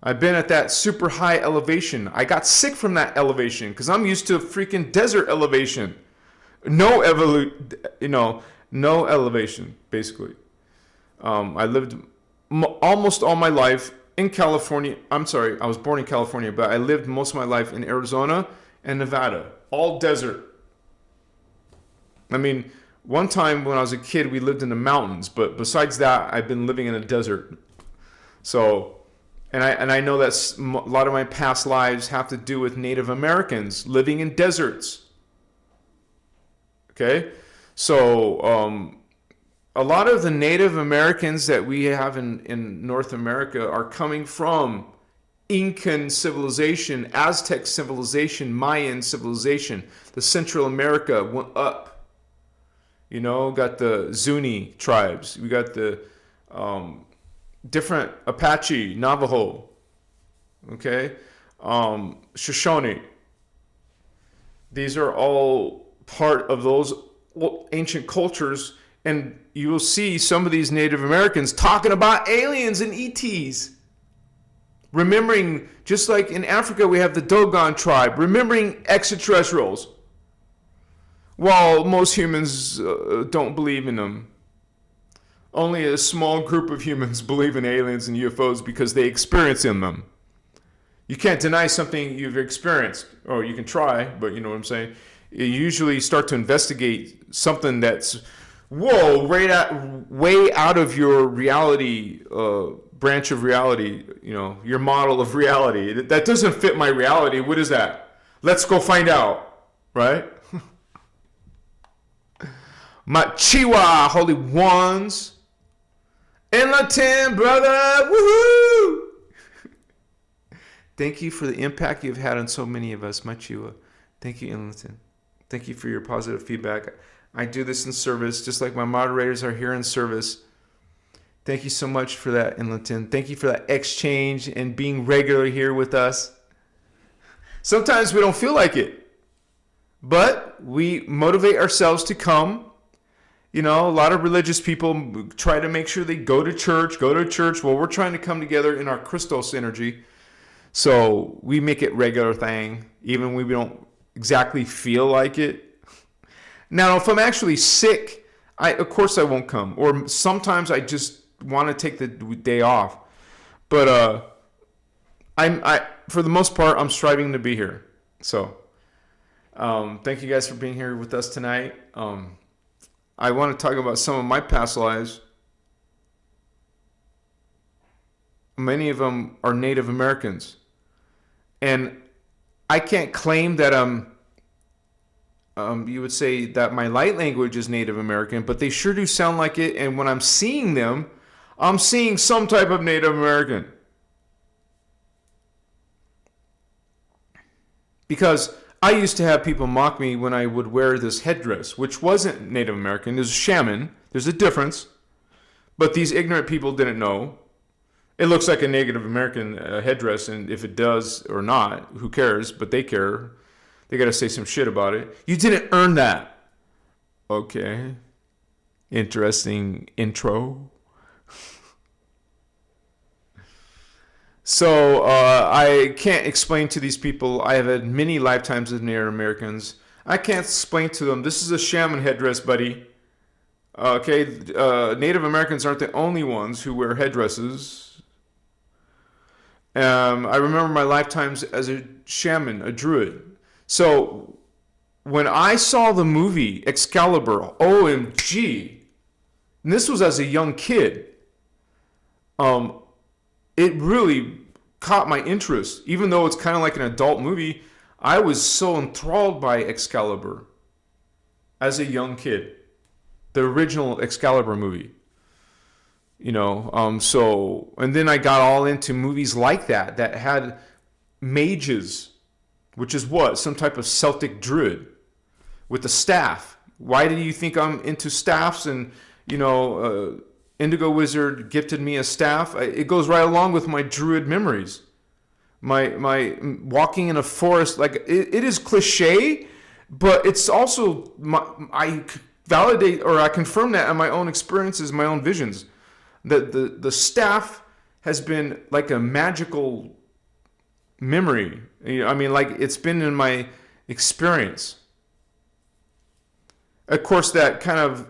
I've been at that super high elevation. I got sick from that elevation because I'm used to freaking desert elevation. No elevation, basically. I lived almost all my life in California. I'm sorry, I was born in California, but I lived most of my life in Arizona and Nevada. All desert. I mean, one time when I was a kid, we lived in the mountains, but besides that, I've been living in a desert. So, and I know that a lot of my past lives have to do with Native Americans living in deserts. Okay? So, a lot of the Native Americans that we have in North America are coming from Incan civilization, Aztec civilization, Mayan civilization. The Central America went up. You know, got the Zuni tribes. We got the different Apache, Navajo, okay, Shoshone. These are all part of those ancient cultures, and you will see some of these Native Americans talking about aliens and ETs. Remembering, just like in Africa we have the Dogon tribe, remembering extraterrestrials. While most humans don't believe in them. Only a small group of humans believe in aliens and UFOs because they experience in them. You can't deny something you've experienced. Or you can try, but you know what I'm saying? You usually start to investigate something that's, way out of your reality, branch of reality, you know, your model of reality. That doesn't fit my reality. What is that? Let's go find out, right? Machiwa, holy ones. In Latin, brother. Woohoo! Thank you for the impact you've had on so many of us, Machiwa. Thank you, Inlatin. Thank you for your positive feedback. I do this in service, just like my moderators are here in service. Thank you so much for that, Inlatin. Thank you for that exchange and being regular here with us. Sometimes we don't feel like it, but we motivate ourselves to come. You know, a lot of religious people try to make sure they go to church. Well, we're trying to come together in our Christos energy. So we make it regular thing, even when we don't exactly feel like it. Now, if I'm actually sick, of course I won't come. Or sometimes I just want to take the day off. But I for the most part, I'm striving to be here. So thank you guys for being here with us tonight. I want to talk about some of my past lives. Many of them are Native Americans. And I can't claim that you would say that my light language is Native American, but they sure do sound like it. And when I'm seeing them, I'm seeing some type of Native American. Because I used to have people mock me when I would wear this headdress, which wasn't Native American. It was a shaman. There's a difference. But these ignorant people didn't know. It looks like a Native American headdress, and if it does or not, who cares? But they care. They got to say some shit about it. You didn't earn that. Okay. Interesting intro. So I can't explain to these people. I have had many lifetimes as Native Americans. I can't explain to them, this is a shaman headdress, buddy. Okay, Native Americans aren't the only ones who wear headdresses. I remember my lifetimes as a shaman, a druid. So when I saw the movie Excalibur, OMG, and this was as a young kid, it really caught my interest. Even though it's kind of like an adult movie, I was so enthralled by Excalibur as a young kid. The original Excalibur movie. You know, so, and then I got all into movies like that had mages, which is what? Some type of Celtic druid with a staff. Why do you think I'm into staffs? And, you know, Indigo Wizard gifted me a staff. It goes right along with my druid memories. My walking in a forest, like it is cliche, but it's also I validate or I confirm that in my own experiences, my own visions. That the staff has been like a magical memory. I mean, like it's been in my experience. Of course, that kind of,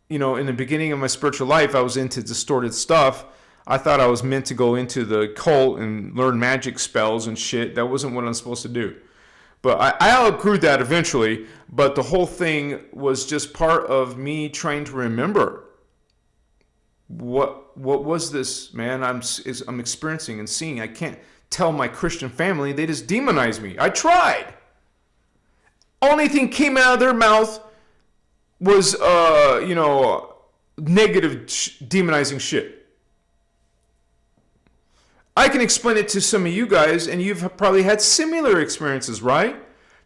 you know, in the beginning of my spiritual life, I was into distorted stuff. I thought I was meant to go into the cult and learn magic spells and shit. That wasn't what I'm supposed to do. But I outgrew that eventually. But the whole thing was just part of me trying to remember. What was this, man? I'm experiencing and seeing. I can't tell my Christian family. They just demonize me. I tried. Only thing came out of their mouth was, you know, negative demonizing shit. I can explain it to some of you guys, and you've probably had similar experiences, right?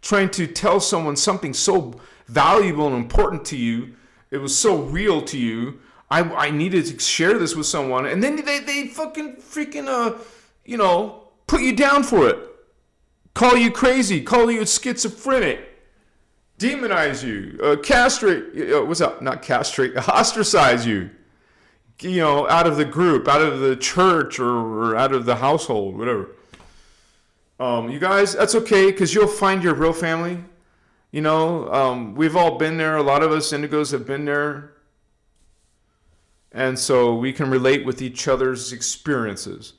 Trying to tell someone something so valuable and important to you. It was so real to you. I needed to share this with someone, and then they fucking freaking, you know, put you down for it. Call you crazy. Call you schizophrenic. Demonize you. Castrate. What's up? Not castrate. Ostracize you. You know, out of the group, out of the church, or out of the household, whatever. You guys, that's okay, because you'll find your real family. You know, we've all been there. A lot of us indigos have been there. And so we can relate with each other's experiences.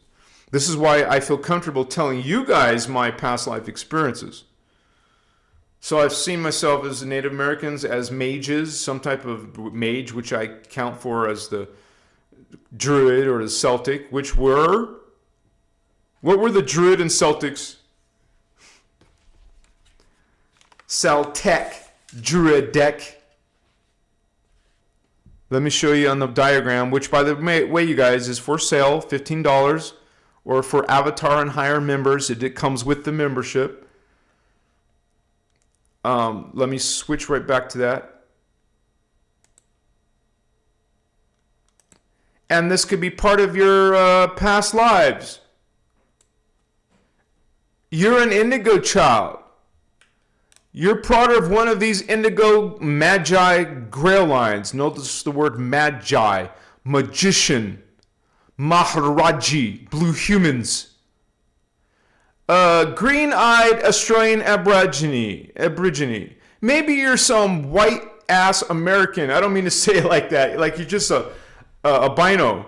This is why I feel comfortable telling you guys my past life experiences. So I've seen myself as Native Americans, as mages, some type of mage, which I count for as the Druid or the Celtic, which were, what were the Druid and Celtics? Celtic, Druidic. Let me show you on the diagram, which by the way, you guys, is for sale, $15, or for Avatar and higher members. It comes with the membership. Let me switch right back to that. And this could be part of your past lives. You're an indigo child. You're part of one of these indigo magi grail lines. Notice the word magi, magician, maharaji, blue humans. Green-eyed Australian Aborigine. Maybe you're some white-ass American. I don't mean to say it like that. Like you're just a albino,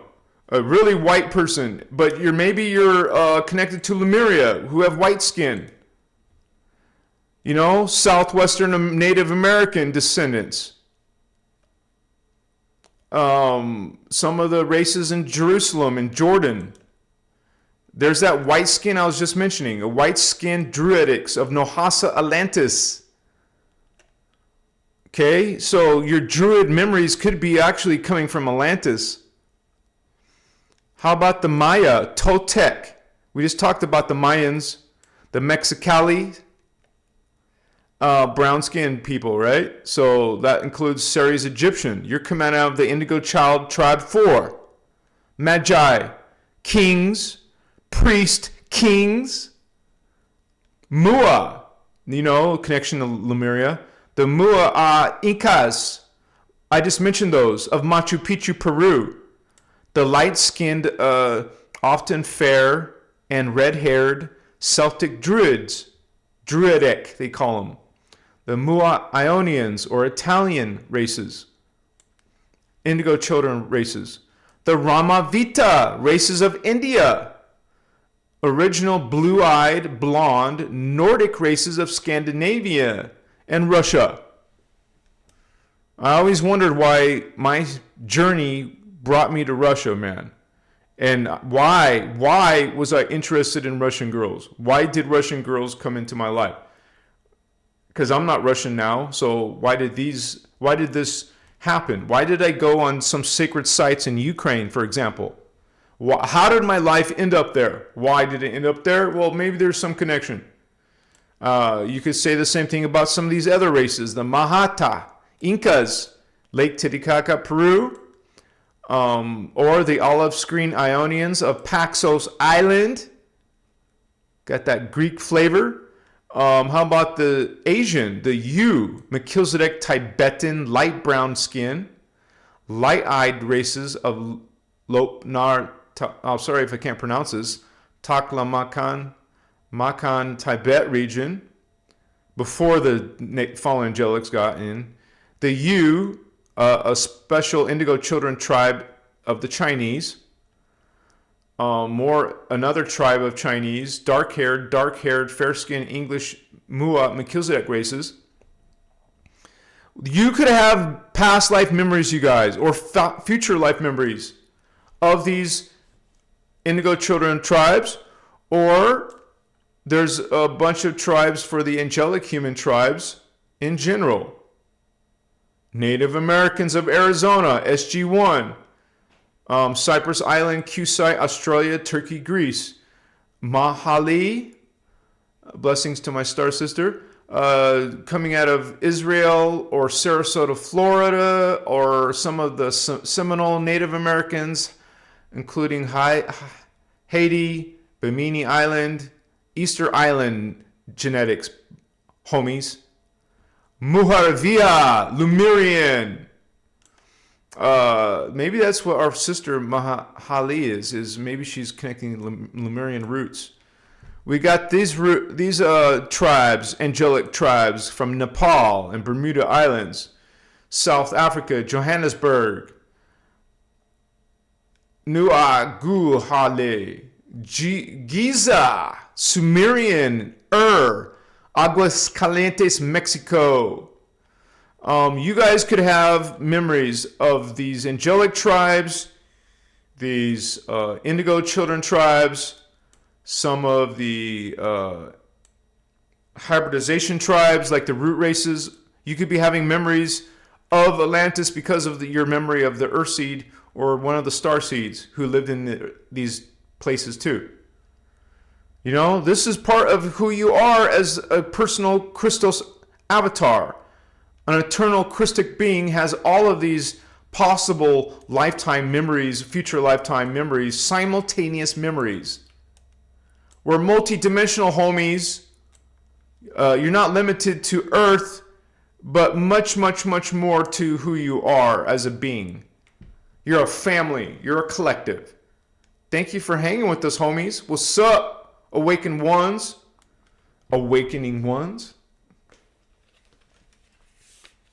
a really white person. But maybe you're connected to Lemuria, who have white skin. You know, Southwestern Native American descendants. Some of the races in Jerusalem and Jordan. There's that white skin I was just mentioning. A white skin Druidics of Nohasa Atlantis. Okay, so your Druid memories could be actually coming from Atlantis. How about the Maya, Toltec? We just talked about the Mayans, the Mexicali, brown-skinned people, right? So that includes Ceres Egyptian. You're coming out of the Indigo Child Tribe 4. Magi, kings, priest, kings. Mua, you know, connection to Lemuria. The Mua Incas, I just mentioned those, of Machu Picchu, Peru. The light-skinned, often fair and red-haired Celtic Druids, Druidic they call them. The Mua Ionians, or Italian races. Indigo children races. The Ramavita races of India. Original blue-eyed, blonde, Nordic races of Scandinavia and Russia. I always wondered why my journey brought me to Russia, man. And why was I interested in Russian girls? Why did Russian girls come into my life? Because I'm not Russian now, so why did this happen? Why did I go on some sacred sites in Ukraine, for example? How did my life end up there? Why did it end up there? Well, maybe there's some connection. You could say the same thing about some of these other races. The Mahata, Incas, Lake Titicaca, Peru, or the olive screen Ionians of Paxos Island. Got that Greek flavor. How about the Asian, the Yu, Melchizedek Tibetan, light brown skin, light-eyed races of Lopnar, sorry if I can't pronounce this, Taklamakan, Makan, Tibet region, before the fallen angelics got in. The Yu, a special indigo children tribe of the Chinese. Another tribe of Chinese, dark-haired, fair-skinned English Mua Melchizedek races. You could have past life memories, you guys, or future life memories of these indigo children tribes, or there's a bunch of tribes for the angelic human tribes in general. Native Americans of Arizona, SG1. Cyprus Island, Kusai, Australia, Turkey, Greece. Mahali, blessings to my star sister, coming out of Israel or Sarasota, Florida, or some of the Seminole Native Americans, including Haiti, Bimini Island, Easter Island genetics, homies. Muharavia, Lemurian. Maybe that's what our sister Mahali is maybe she's connecting Lemurian roots. We got these tribes, angelic tribes from Nepal and Bermuda Islands, South Africa, Johannesburg, Nuaguhale, Giza, Sumerian, Aguascalientes, Mexico. You guys could have memories of these angelic tribes, these indigo children tribes, some of the hybridization tribes like the root races. You could be having memories of Atlantis because of your memory of the Earth seed or one of the star seeds who lived in these places too. You know, this is part of who you are as a personal Christos avatar. An eternal Christic being has all of these possible lifetime memories, future lifetime memories, simultaneous memories. We're multi-dimensional, homies. You're not limited to Earth, but much, much, much more to who you are as a being. You're a family. You're a collective. Thank you for hanging with us, homies. What's up, awakened ones? Awakening ones?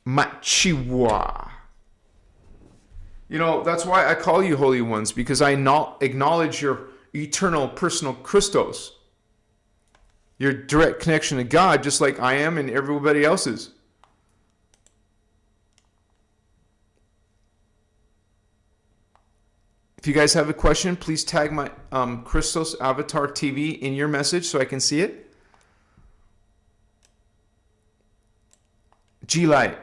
Machiwa. You know, that's why I call you holy ones, because I acknowledge your eternal personal Christos. Your direct connection to God, just like I am and everybody else's. If you guys have a question, please tag my Christos Avatar TV in your message so I can see it. G-Light.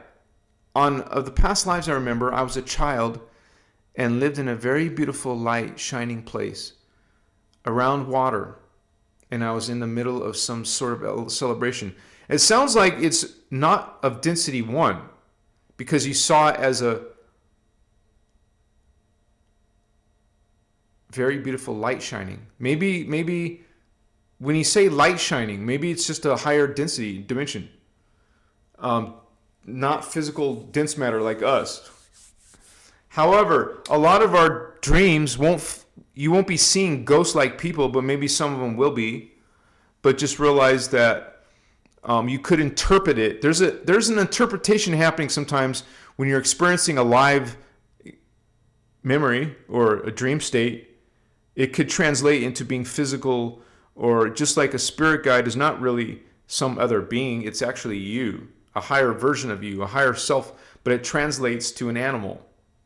Of the past lives I remember, I was a child and lived in a very beautiful, light, shining place around water. And I was in the middle of some sort of celebration. It sounds like it's not of density 1 because you saw it as a very beautiful light shining. Maybe when you say light shining, maybe it's just a higher density dimension, not physical dense matter like us. However, a lot of our dreams you won't be seeing ghost-like people, but maybe some of them will be. But just realize that you could interpret it. There's an interpretation happening sometimes when you're experiencing a live memory or a dream state. It could translate into being physical, or just like a spirit guide is not really some other being. It's actually you, a higher version of you, a higher self, but it translates to an animal.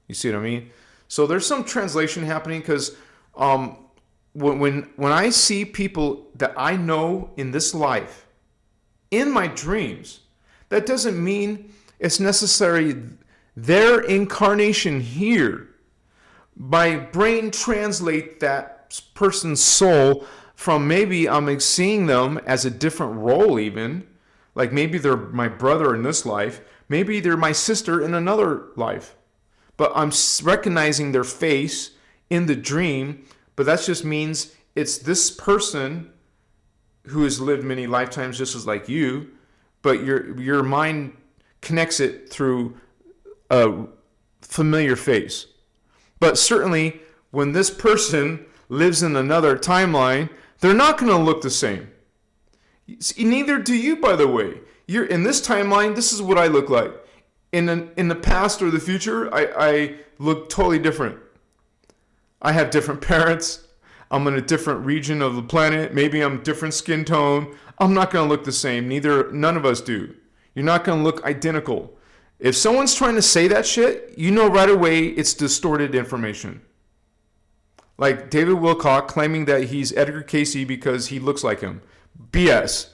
You see what I mean? So there's some translation happening, because when I see people that I know in this life, in my dreams, that doesn't mean it's necessary their incarnation here. My brain translates that person's soul from, maybe I'm seeing them as a different role even. Like maybe they're my brother in this life. Maybe they're my sister in another life. But I'm recognizing their face in the dream. But that just means it's this person who has lived many lifetimes just as like you. But your mind connects it through a familiar face. But certainly when this person lives in another timeline, they're not going to look the same. Neither do you, by the way. You're in this timeline, this is what I look like. In the past or the future, I look totally different. I have different parents. I'm in a different region of the planet. Maybe I'm different skin tone. I'm not going to look the same. None of us do. You're not going to look identical. If someone's trying to say that shit, you know right away it's distorted information. Like David Wilcock claiming that he's Edgar Cayce because he looks like him. BS.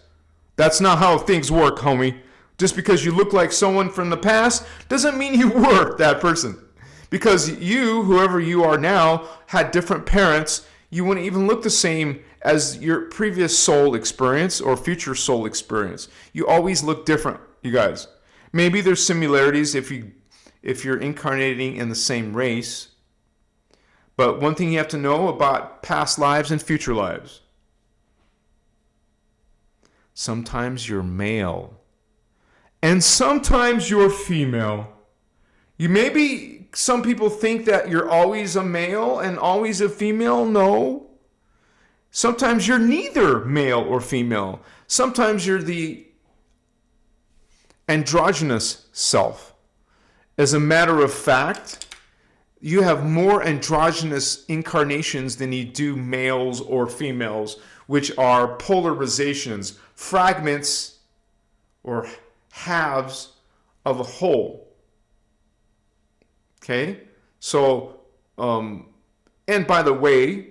That's not how things work, homie. Just because you look like someone from the past doesn't mean you were that person. Because you, whoever you are now, had different parents. You wouldn't even look the same as your previous soul experience or future soul experience. You always look different, you guys. Maybe there's similarities if you're incarnating in the same race. But one thing you have to know about past lives and future lives. Sometimes you're male. And sometimes you're female. Some people think that you're always a male and always a female. No. Sometimes you're neither male or female. Sometimes you're the androgynous self. As a matter of fact, you have more androgynous incarnations than you do males or females, which are polarizations, fragments or halves of a whole. Okay? So, and by the way,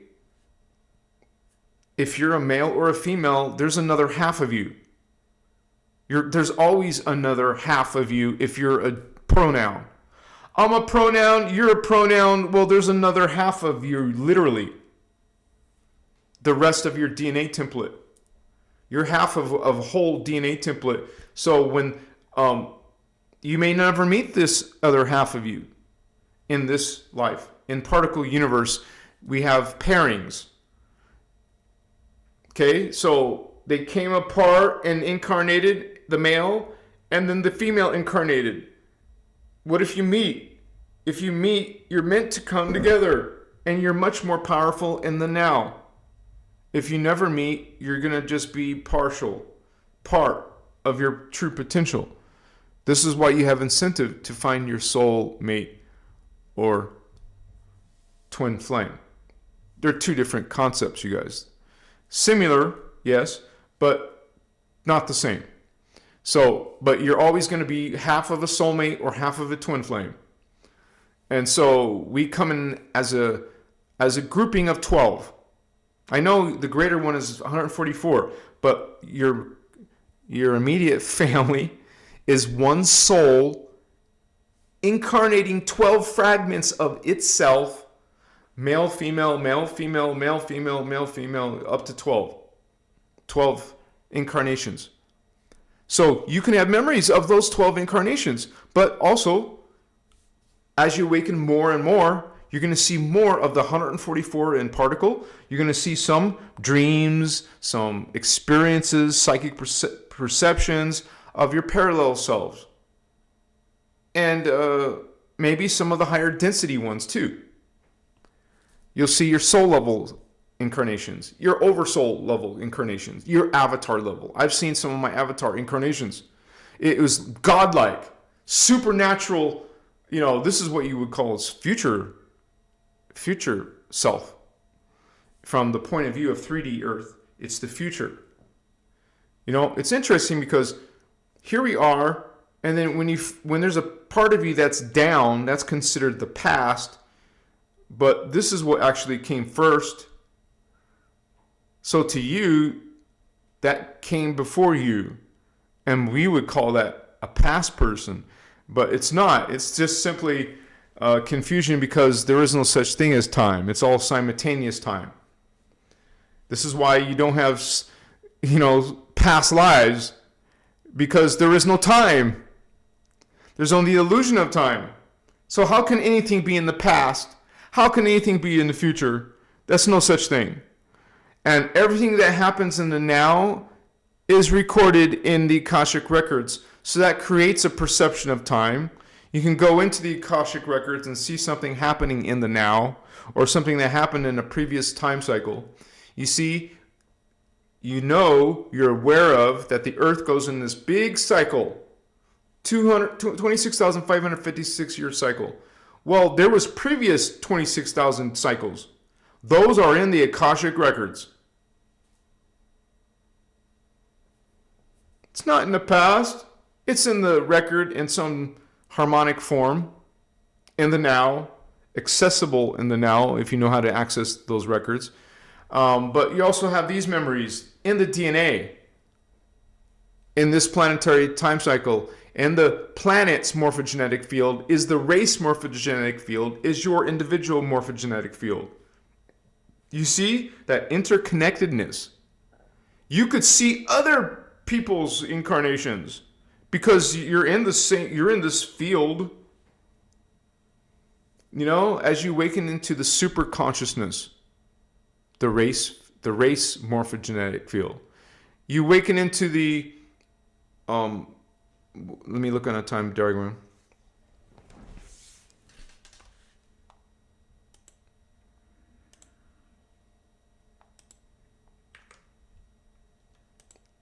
if you're a male or a female, there's another half of you. There's always another half of you if you're a pronoun. I'm a pronoun, you're a pronoun. Well, there's another half of you, literally. The rest of your DNA template. You're half of a whole DNA template. So when you may never meet this other half of you in this life. In particle universe, we have pairings. Okay, so they came apart and incarnated the male, and then the female incarnated. What if you meet? If you meet, you're meant to come together, and you're much more powerful in the now. If you never meet, you're going to just be part of your true potential. This is why you have incentive to find your soul mate or twin flame. They're two different concepts, you guys. Similar, yes, but not the same. So, but you're always going to be half of a soulmate or half of a twin flame. And so we come in as a grouping of 12. I know the greater one is 144, but your immediate family is one soul incarnating 12 fragments of itself, male, female, male, female, male, female, male, female, up to 12. 12 incarnations. So you can have memories of those 12 incarnations, but also, as you awaken more and more, you're going to see more of the 144 in particle. You're going to see some dreams, some experiences, psychic perceptions of your parallel selves. And maybe some of the higher density ones too. You'll see your soul level incarnations, your oversoul level incarnations, your avatar level. I've seen some of my avatar incarnations. It was godlike, supernatural. This is what you would call its future self. From the point of view of 3D Earth, it's the future. It's interesting because here we are, and then when there's a part of you that's down, that's considered the past, but this is what actually came first. So to you, that came before you, and we would call that a past person, but it's not. It's just simply confusion because there is no such thing as time. It's all simultaneous time. This is why you don't have, past lives, because there is no time. There's only the illusion of time. So how can anything be in the past? How can anything be in the future? That's no such thing. And everything that happens in the now is recorded in the Akashic records. So that creates a perception of time. You can go into the Akashic records and see something happening in the now, or something that happened in a previous time cycle. You see, you're aware of that the Earth goes in this big cycle, 26,556 year cycle. Well, there was previous 26,000 cycles. Those are in the Akashic records. It's not in the past. It's in the record in some harmonic form in the now, accessible in the now if you know how to access those records. But you also have these memories in the DNA, in this planetary time cycle. And the planet's morphogenetic field is the race morphogenetic field, is your individual morphogenetic field. You see that interconnectedness. You could see other people's incarnations because you're in this field. As you awaken into the super consciousness, the race morphogenetic field, you awaken into the let me look on a time diagram.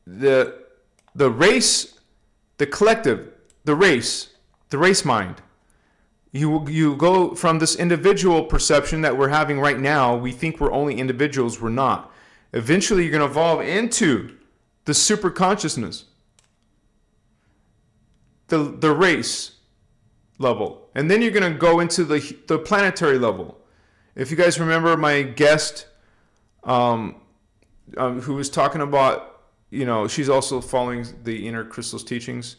The race, the collective, the race mind. You go from this individual perception that we're having right now. We think we're only individuals. We're not. Eventually, you're going to evolve into the super consciousness, the race level, and then you're going to go into the planetary level. If you guys remember my guest, who was talking about, she's also following the innerchristos teachings,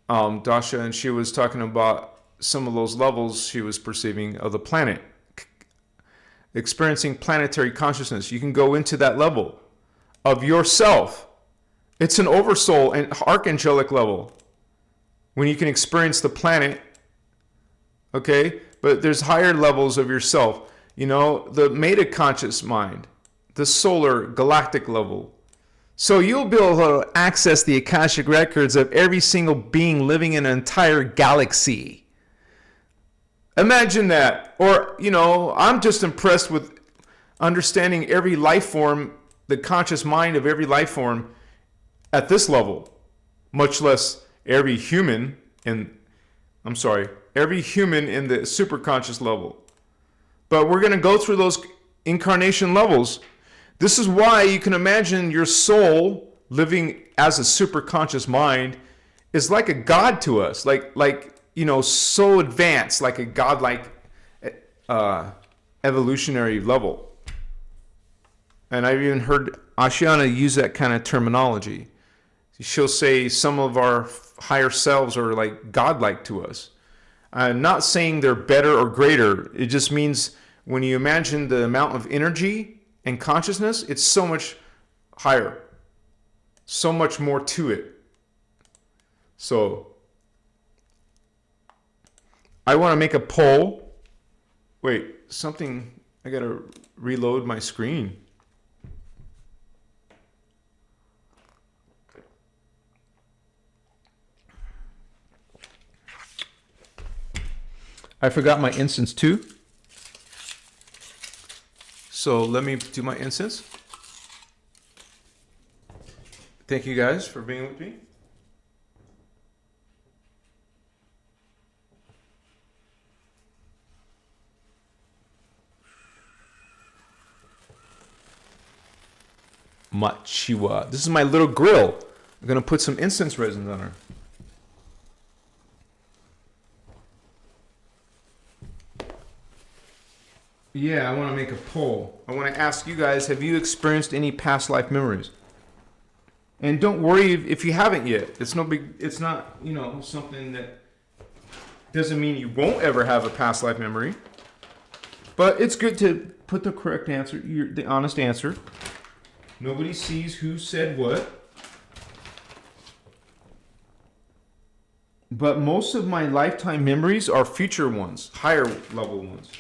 Dasha, and she was talking about some of those levels she was perceiving of the planet, experiencing planetary consciousness. You can go into that level of yourself. It's an oversoul and archangelic level when you can experience the planet, okay? But there's higher levels of yourself. The meta-conscious mind, the solar galactic level. So you'll be able to access the Akashic records of every single being living in an entire galaxy. Imagine that. Or, I'm just impressed with understanding every life form, the conscious mind of every life form at this level, much less every human in the superconscious level. But we're going to go through those incarnation levels. This is why you can imagine your soul living as a superconscious mind is like a god to us, so advanced, like a godlike evolutionary level. And I've even heard Ashiana use that kind of terminology. She'll say some of our higher selves are like godlike to us. I'm not saying they're better or greater. It just means when you imagine the amount of energy and consciousness, it's so much higher, so much more to it. So I want to make a poll Wait, something, I gotta reload my screen. I forgot my incense too. So let me do my incense. Thank you guys for being with me. Machiwa. This is my little grill. I'm going to put some incense resins on her. Yeah, I want to make a poll. I want to ask you guys, have you experienced any past life memories? And don't worry if you haven't yet. It's no big, it's not, something that doesn't mean you won't ever have a past life memory. But it's good to put the correct answer, the honest answer. Nobody sees who said what. But most of my lifetime memories are future ones, higher level ones.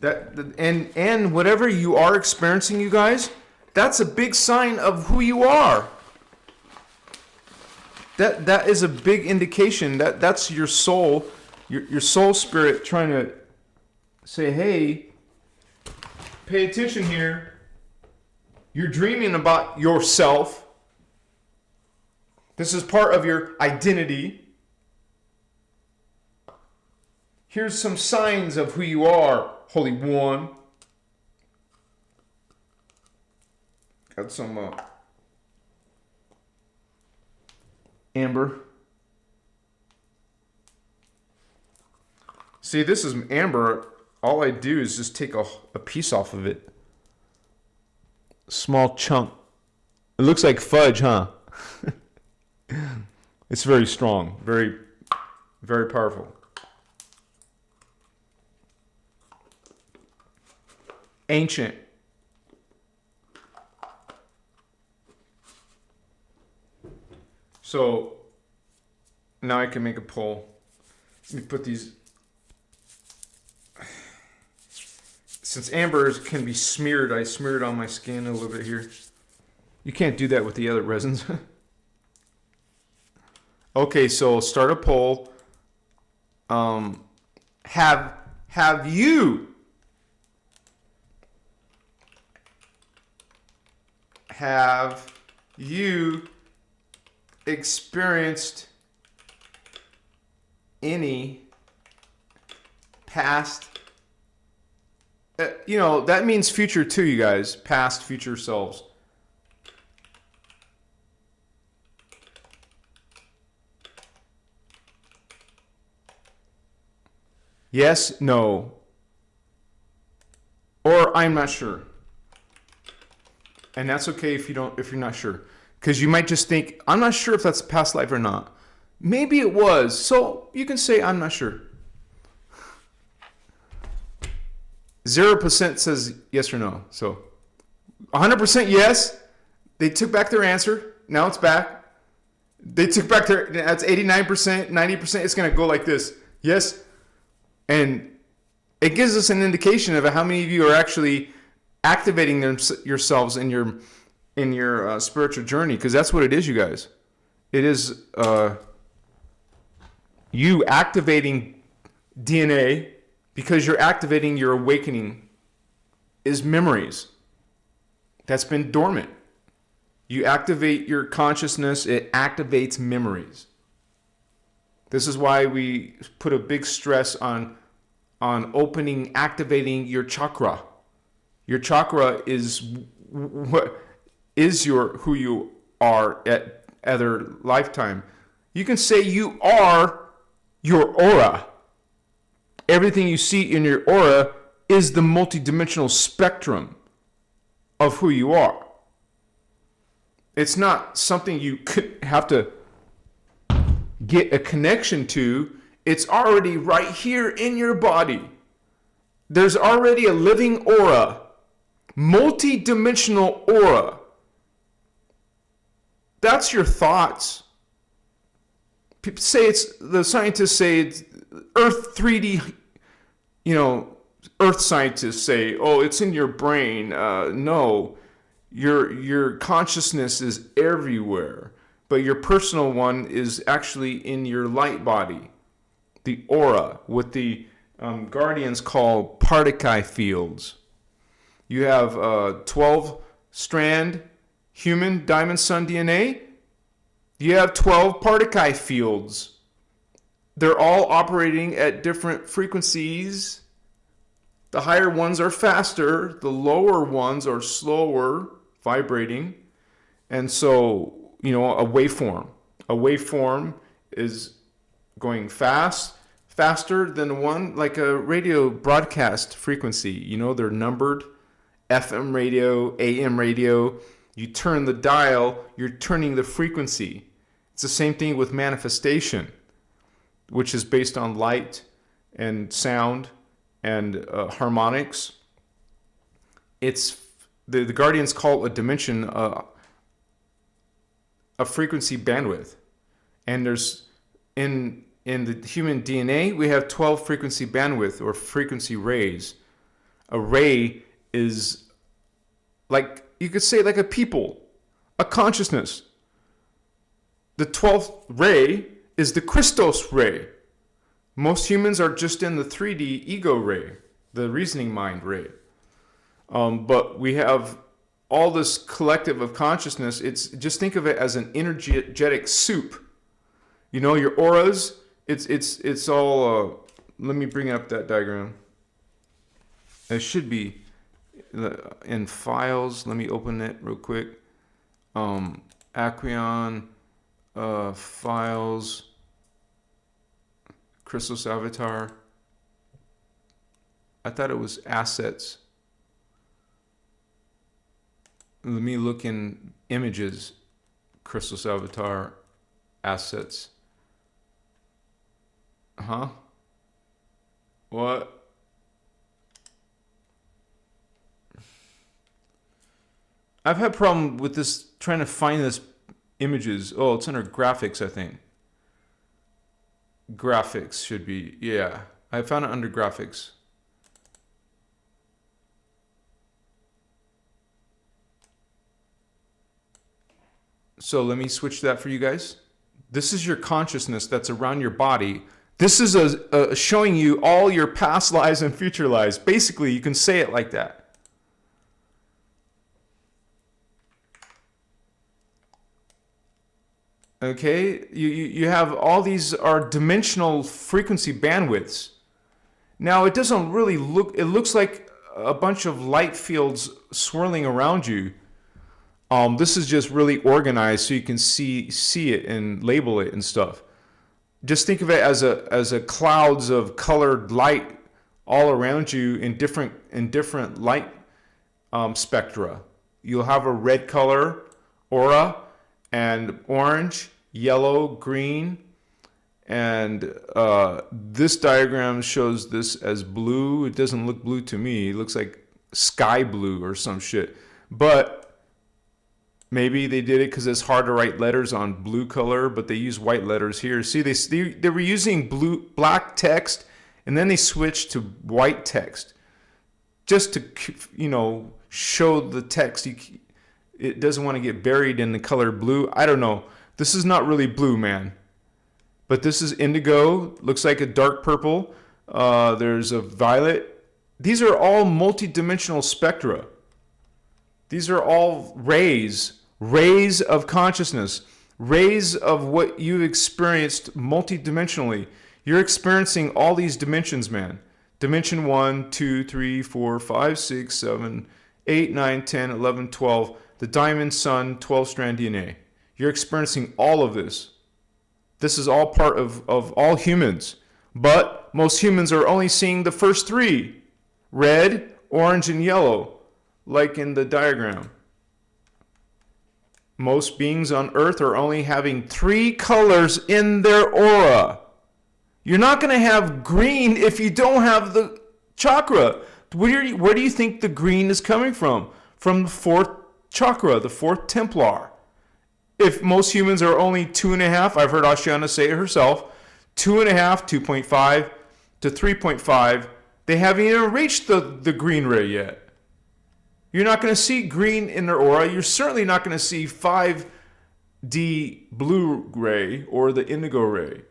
And whatever you are experiencing, you guys, that's a big sign of who you are. That is a big indication that's your soul, your soul spirit trying to say, hey, pay attention here. You're dreaming about yourself. This is part of your identity. Here's some signs of who you are, Holy One. Got some amber. See, this is amber. All I do is just take a piece off of it. Small chunk. It looks like fudge, huh? It's very strong, very, very powerful. Ancient. So now I can make a poll. Let me put these. Since amber can be smeared, I smeared it on my skin a little bit here. You can't do that with the other resins. Okay, so start a poll. Have you experienced any past? That means future too, you guys. Past, future selves. Yes, no. Or I'm not sure. And that's okay if you're not sure. Because you might just think, I'm not sure if that's a past life or not. Maybe it was. So you can say, I'm not sure. 0% says yes or no. So 100% yes. They took back their answer. Now it's back. They took back that's 89%, 90%. It's going to go like this. Yes. And it gives us an indication of how many of you are actually activating yourselves in your spiritual journey, because that's what it is, you guys. It is you activating DNA, because you're activating your awakening is memories that's been dormant. You activate your consciousness, it activates memories. This is why we put a big stress on opening, activating your chakra. Your chakra is what is who you are at other lifetime. You can say you are your aura. Everything you see in your aura is the multidimensional spectrum of who you are. It's not something you could have to get a connection to. It's already right here in your body. There's already a living aura, multi-dimensional aura. That's your thoughts. People say the scientists say it's Earth 3D you know, earth scientists say, oh, it's in your brain. No, your consciousness is everywhere, but your personal one is actually in your light body, the aura, what the Guardians call particle fields. You have 12 strand human diamond sun DNA. You have 12 particle fields. They're all operating at different frequencies. The higher ones are faster, the lower ones are slower vibrating. And so, you know, a waveform. A waveform is going faster than one, like a radio broadcast frequency. You know, they're numbered. FM radio, AM radio. You turn the dial, you're turning the frequency. It's the same thing with manifestation, which is based on light and sound and harmonics. It's the Guardians call a dimension a frequency bandwidth, and there's in the human DNA we have 12 frequency bandwidth or frequency rays. A ray is like, you could say, like a people, a consciousness. The 12th ray is the Christos ray. Most humans are just in the 3D ego ray, the reasoning mind ray. But we have all this collective of consciousness. It's just, think of it as an energetic soup. You know, your auras, it's all, let me bring up that diagram. It should be in files. Let me open it real quick. Acqueon, files, Christos avatar. I thought it was assets. Let me look in images. Christos avatar, assets. Huh? What? I've had problem with this, trying to find this images. Oh, it's under graphics, I think. Graphics should be, yeah. I found it under graphics. So let me switch that for you guys. This is your consciousness that's around your body. This is showing you all your past lives and future lives. Basically, you can say it like that. Okay, you have all these are dimensional frequency bandwidths. Now it doesn't really look, it looks like a bunch of light fields swirling around you. This is just really organized so you can see it and label it and stuff. Just think of it as a clouds of colored light all around you in different light spectra. You'll have a red color aura, and orange, yellow, green, and this diagram shows this as blue. It doesn't look blue to me. It looks like sky blue or some shit. But maybe they did it because it's hard to write letters on blue color, but they use white letters here. See, they were using black text, and then they switched to white text just to, you know, show the text. It doesn't want to get buried in the color blue. I don't know. This is not really blue, man. But this is indigo. Looks like a dark purple. There's a violet. These are all multidimensional spectra. These are all rays of consciousness, rays of what you've experienced multidimensionally. You're experiencing all these dimensions, man. Dimension 1, 2, 3, 4, 5, 6, 7, 8, 9, 10, 11, 12. The diamond sun, 12-strand DNA. You're experiencing all of this. This is all part of all humans. But most humans are only seeing the first three. Red, orange, and yellow, like in the diagram. Most beings on Earth are only having 3 colors in their aura. You're not going to have green if you don't have the chakra. Where do you think the green is coming from? From the 4th chakra, the 4th Templar. If most humans are only 2.5, I've heard Ashiana say it herself, 2.5, 2.5 to 3.5, They haven't even reached the green ray yet. You're not going to see green in their aura. You're certainly not going to see 5D blue ray or the indigo ray.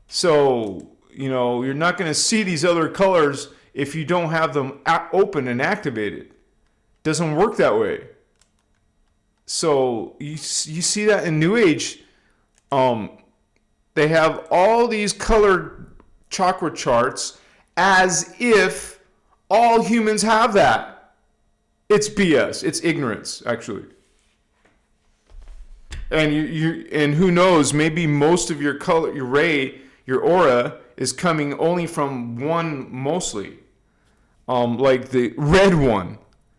So, you're not going to see these other colors if you don't have them open and activated. Doesn't work that way. So you see that in New Age, they have all these colored chakra charts as if all humans have that. It's BS. It's ignorance, actually. And and who knows? Maybe most of your color, your ray, your aura is coming only from one, mostly, like the red one.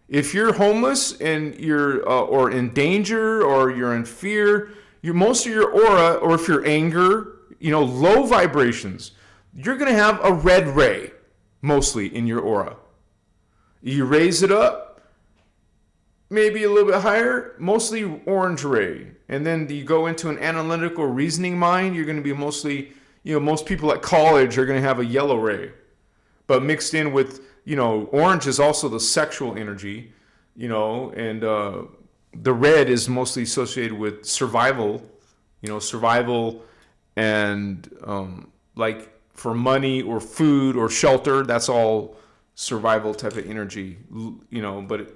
If you're homeless and you're or in danger or you're in fear, most of your aura, or if you're anger, low vibrations, you're gonna have a red ray, mostly in your aura. You raise it up, maybe a little bit higher, mostly orange ray. And then you go into an analytical reasoning mind, you're going to be mostly, most people at college are going to have a yellow ray. But mixed in with, orange is also the sexual energy, and the red is mostly associated with survival, survival and like for money or food or shelter. That's all survival type of energy, but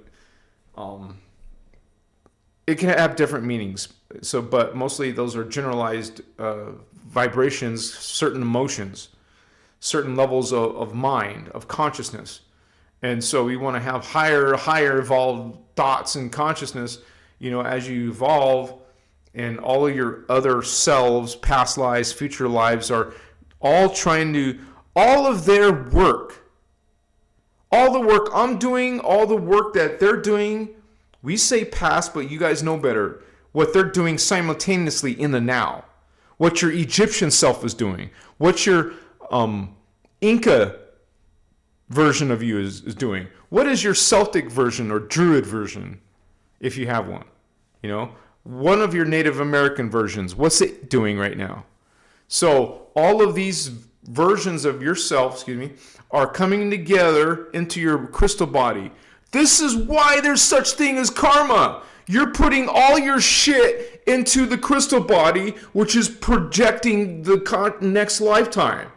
it can have different meanings. So, but mostly those are generalized vibrations, certain emotions, certain levels of mind, of consciousness. And so we want to have higher evolved thoughts and consciousness, as you evolve, and all of your other selves, past lives, future lives are all trying to, all of their work, all the work I'm doing, all the work that they're doing, we say past, but you guys know better. What they're doing simultaneously in the now. What your Egyptian self is doing. What your Inca version of you is doing. What is your Celtic version or Druid version, if you have one? One of your Native American versions, what's it doing right now? So all of these versions of yourself, are coming together into your crystal body. This is why there's such thing as karma. You're putting all your shit into the crystal body, which is projecting the next lifetime.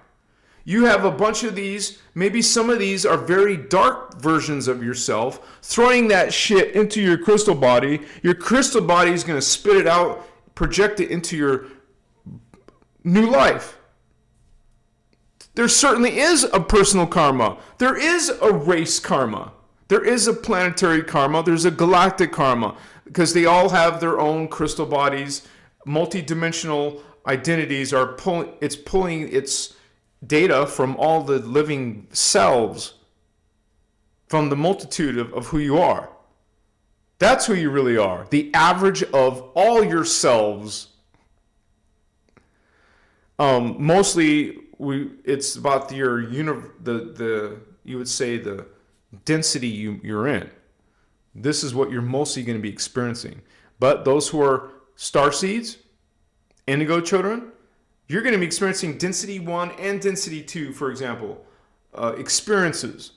You have a bunch of these, maybe some of these are very dark versions of yourself, throwing that shit into your crystal body. Your crystal body is going to spit it out, project it into your new life. There certainly is a personal karma. There is a race karma. There is a planetary karma. There's a galactic karma, because they all have their own crystal bodies. Multidimensional identities are pulling its data from all the living selves, from the multitude of who you are. That's who you really are. The average of all your selves. Mostly, it's about your you would say the density you're in. This is what you're mostly going to be experiencing. But those who are star seeds, indigo children, you're going to be experiencing density 1 and density 2, for example. Experiences,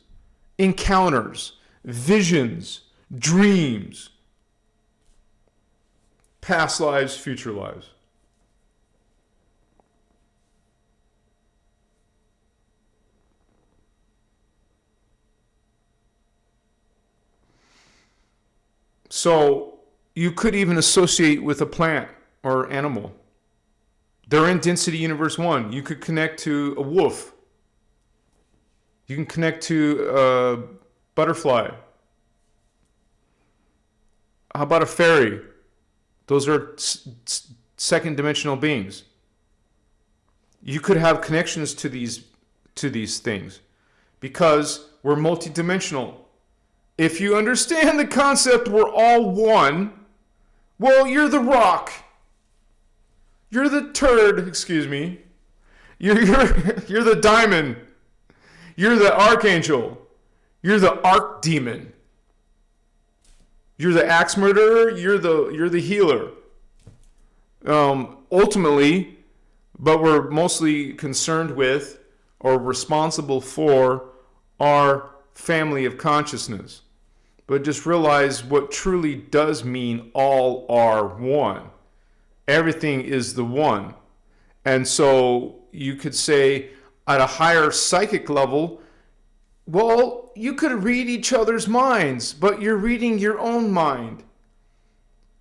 encounters, visions, dreams, past lives, future lives. So you could even associate with a plant or animal. They're in density universe 1. You could connect to a wolf. You can connect to a butterfly. How about a fairy? Those are second dimensional beings. You could have connections to these things because we're multidimensional. If you understand the concept we're all one, well, you're the rock. You're the turd, excuse me. You're the diamond. You're the archangel. You're the archdemon. You're the axe murderer. You're the healer. Ultimately, but we're mostly concerned with or responsible for are family of consciousness. But just realize what truly does mean all are one. Everything is the one. And so you could say at a higher psychic level, well, you could read each other's minds, but you're reading your own mind.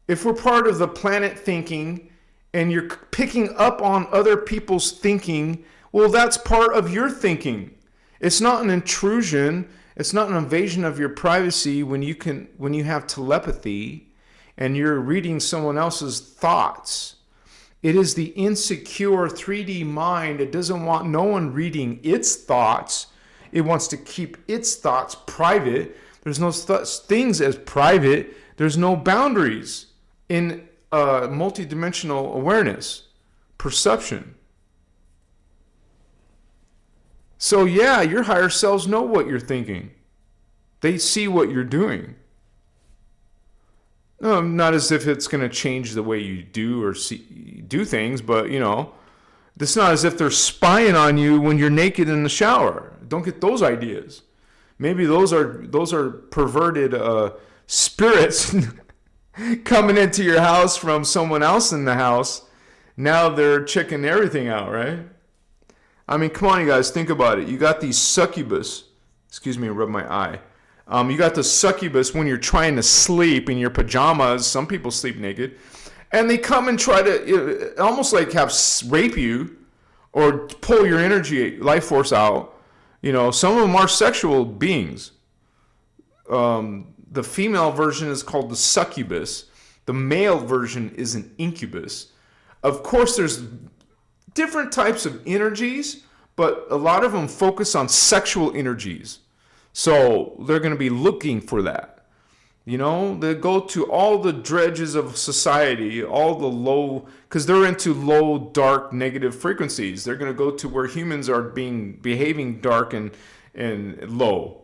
If we're part of the planet thinking and you're picking up on other people's thinking, well, that's part of your thinking. It's not an intrusion. It's not an invasion of your privacy when you have telepathy and you're reading someone else's thoughts. It is the insecure 3D mind. It doesn't want no one reading its thoughts. It wants to keep its thoughts private. There's no such things as private. There's no boundaries in multidimensional awareness, perception. So yeah, your higher selves know what you're thinking. They see what you're doing. Not as if it's going to change the way you do things, but it's not as if they're spying on you when you're naked in the shower. Don't get those ideas. Maybe those are perverted spirits coming into your house from someone else in the house. Now they're checking everything out, right? I mean, come on, you guys, think about it. You got these succubus. Excuse me, rub my eye. You got the succubus when you're trying to sleep in your pajamas. Some people sleep naked. And they come and try to almost like rape you or pull your energy, life force out. Some of them are sexual beings. The female version is called the succubus. The male version is an incubus. Of course, there's different types of energies, but a lot of them focus on sexual energies. So they're going to be looking for that. They go to all the dredges of society, all the low, because they're into low, dark, negative frequencies. They're going to go to where humans are behaving dark and low.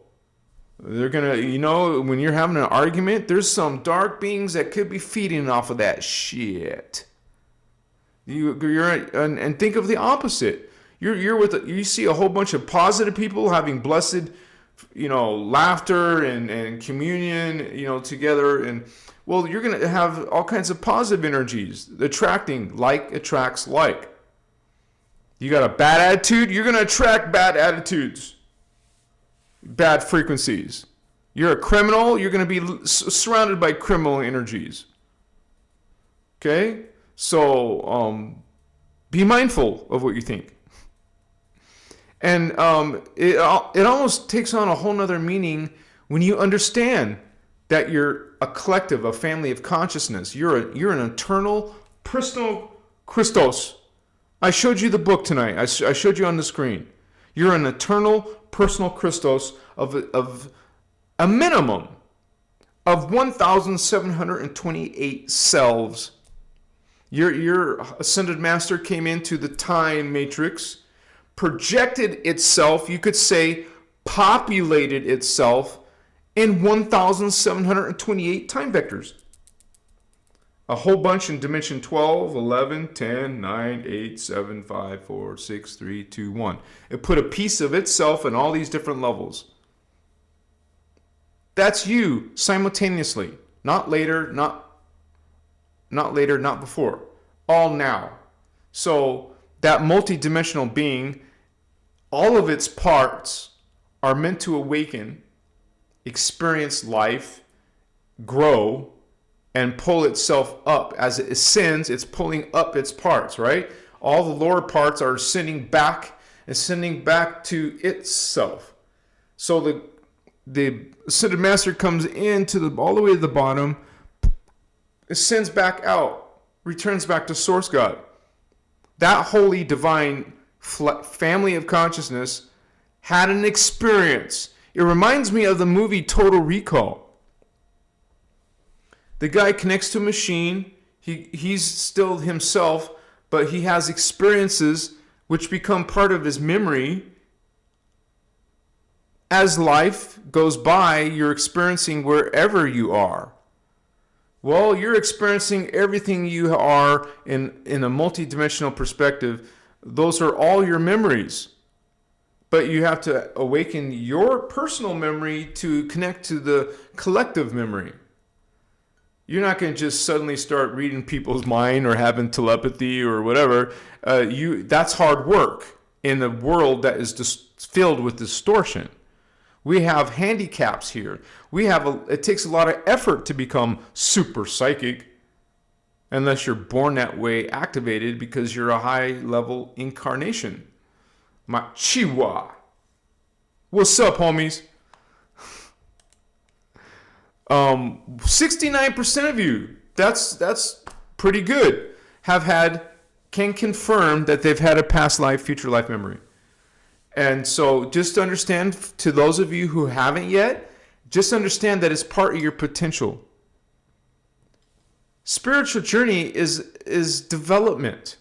They're going to, when you're having an argument, there's some dark beings that could be feeding off of that shit. And think of the opposite. You see a whole bunch of positive people having blessed, laughter and communion, together. And well, you're going to have all kinds of positive energies attracting. Like attracts like. You got a bad attitude, you're going to attract bad attitudes, bad frequencies. You're a criminal, you're going to be surrounded by criminal energies. Okay? So be mindful of what you think. And it almost takes on a whole nother meaning when you understand that you're a collective, a family of consciousness. You're an eternal, personal Christos. I showed you the book tonight. I showed you on the screen. You're an eternal, personal Christos of a minimum of 1,728 selves. Your ascended master came into the time matrix, projected itself, you could say populated itself in 1,728 time vectors. A whole bunch in dimension 12, 11, 10, 9, 8, 7, 5, 4, 6, 3, 2, 1. It put a piece of itself in all these different levels. That's you simultaneously. Not later, not before. All now. So that multidimensional being, all of its parts are meant to awaken, experience life, grow, and pull itself up. As it ascends, it's pulling up its parts, right? All the lower parts are ascending back to itself. So the ascended master comes into all the way to the bottom, ascends back out, returns back to source God. That holy divine family of consciousness had an experience. It reminds me of the movie Total Recall. The guy connects to a machine. He's still himself, but he has experiences which become part of his memory. As life goes by, you're experiencing wherever you are. Well, you're experiencing everything you are in a multidimensional perspective. Those are all your memories. but you have to awaken your personal memory to connect to the collective memory. You're not going to just suddenly start reading people's mind or having telepathy or whatever. That's hard work in a world that is just filled with distortion. We have handicaps here. It takes a lot of effort to become super psychic, unless you're born that way, activated because you're a high level incarnation. My chihuahua. What's up, homies? 69% of you, that's pretty good, can confirm that they've had a past life, future life memory. And so just understand, to those of you who haven't yet, just understand that it's part of your potential. Spiritual journey is development.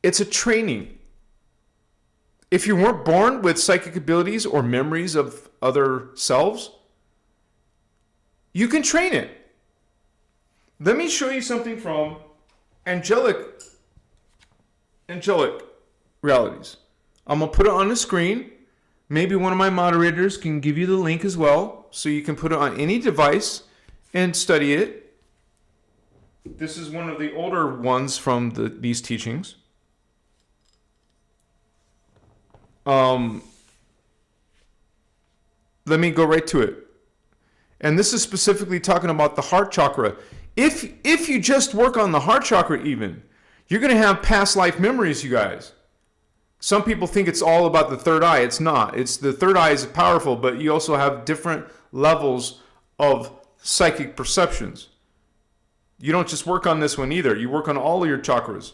It's a training. If you weren't born with psychic abilities or memories of other selves, you can train it. Let me show you something from angelic realities. I'm going to put it on the screen. Maybe one of my moderators can give you the link as well, so you can put it on any device and study it. This is one of the older ones from these teachings. Let me go right to it. And this is specifically talking about the heart chakra. If you just work on the heart chakra even, you're going to have past life memories, you guys. Some people think it's all about the third eye. It's not. The third eye is powerful, but you also have different levels of psychic perceptions. You don't just work on this one either. You work on all of your chakras.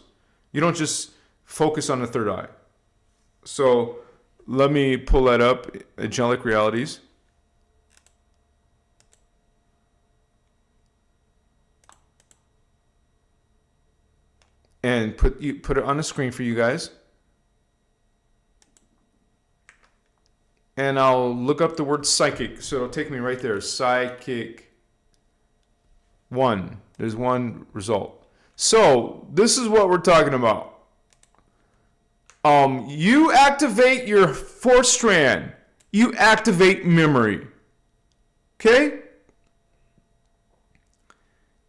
You don't just focus on the third eye. So let me pull that up, angelic realities. And put it on the screen for you guys. And I'll look up the word psychic. So it'll take me right there. Psychic 1. There's one result. So this is what we're talking about. You activate your fourth strand. You activate memory. Okay?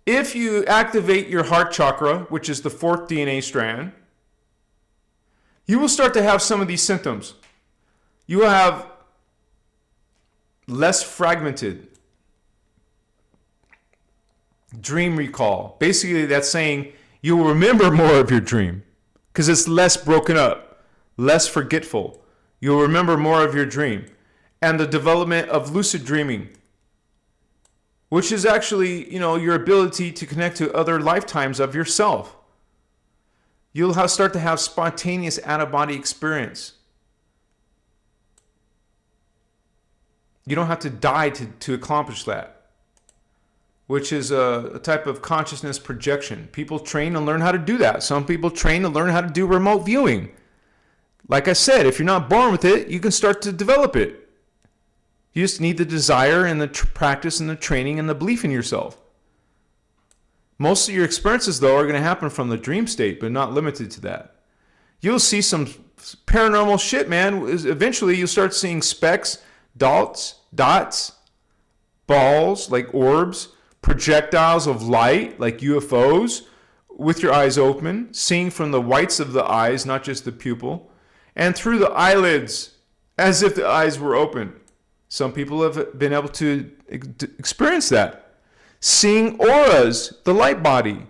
If you activate your heart chakra, which is the fourth DNA strand, you will start to have some of these symptoms. You will have less fragmented dream recall. Basically, that's saying you will remember more of your dream because it's less broken up, less forgetful. You'll remember more of your dream. And the development of lucid dreaming, which is actually, your ability to connect to other lifetimes of yourself. You'll start to have spontaneous out-of-body experience. You don't have to die to accomplish that, which is a type of consciousness projection. People train and learn how to do that. Some people train and learn how to do remote viewing. Like I said, if you're not born with it, you can start to develop it. You just need the desire and the practice and the training and the belief in yourself. Most of your experiences, though, are going to happen from the dream state, but not limited to that. You'll see some paranormal shit, man. Eventually, you'll start seeing specks, dots, balls, like orbs, projectiles of light, like UFOs, with your eyes open, seeing from the whites of the eyes, not just the pupil, and through the eyelids, as if the eyes were open. Some people have been able to experience that. Seeing auras, the light body,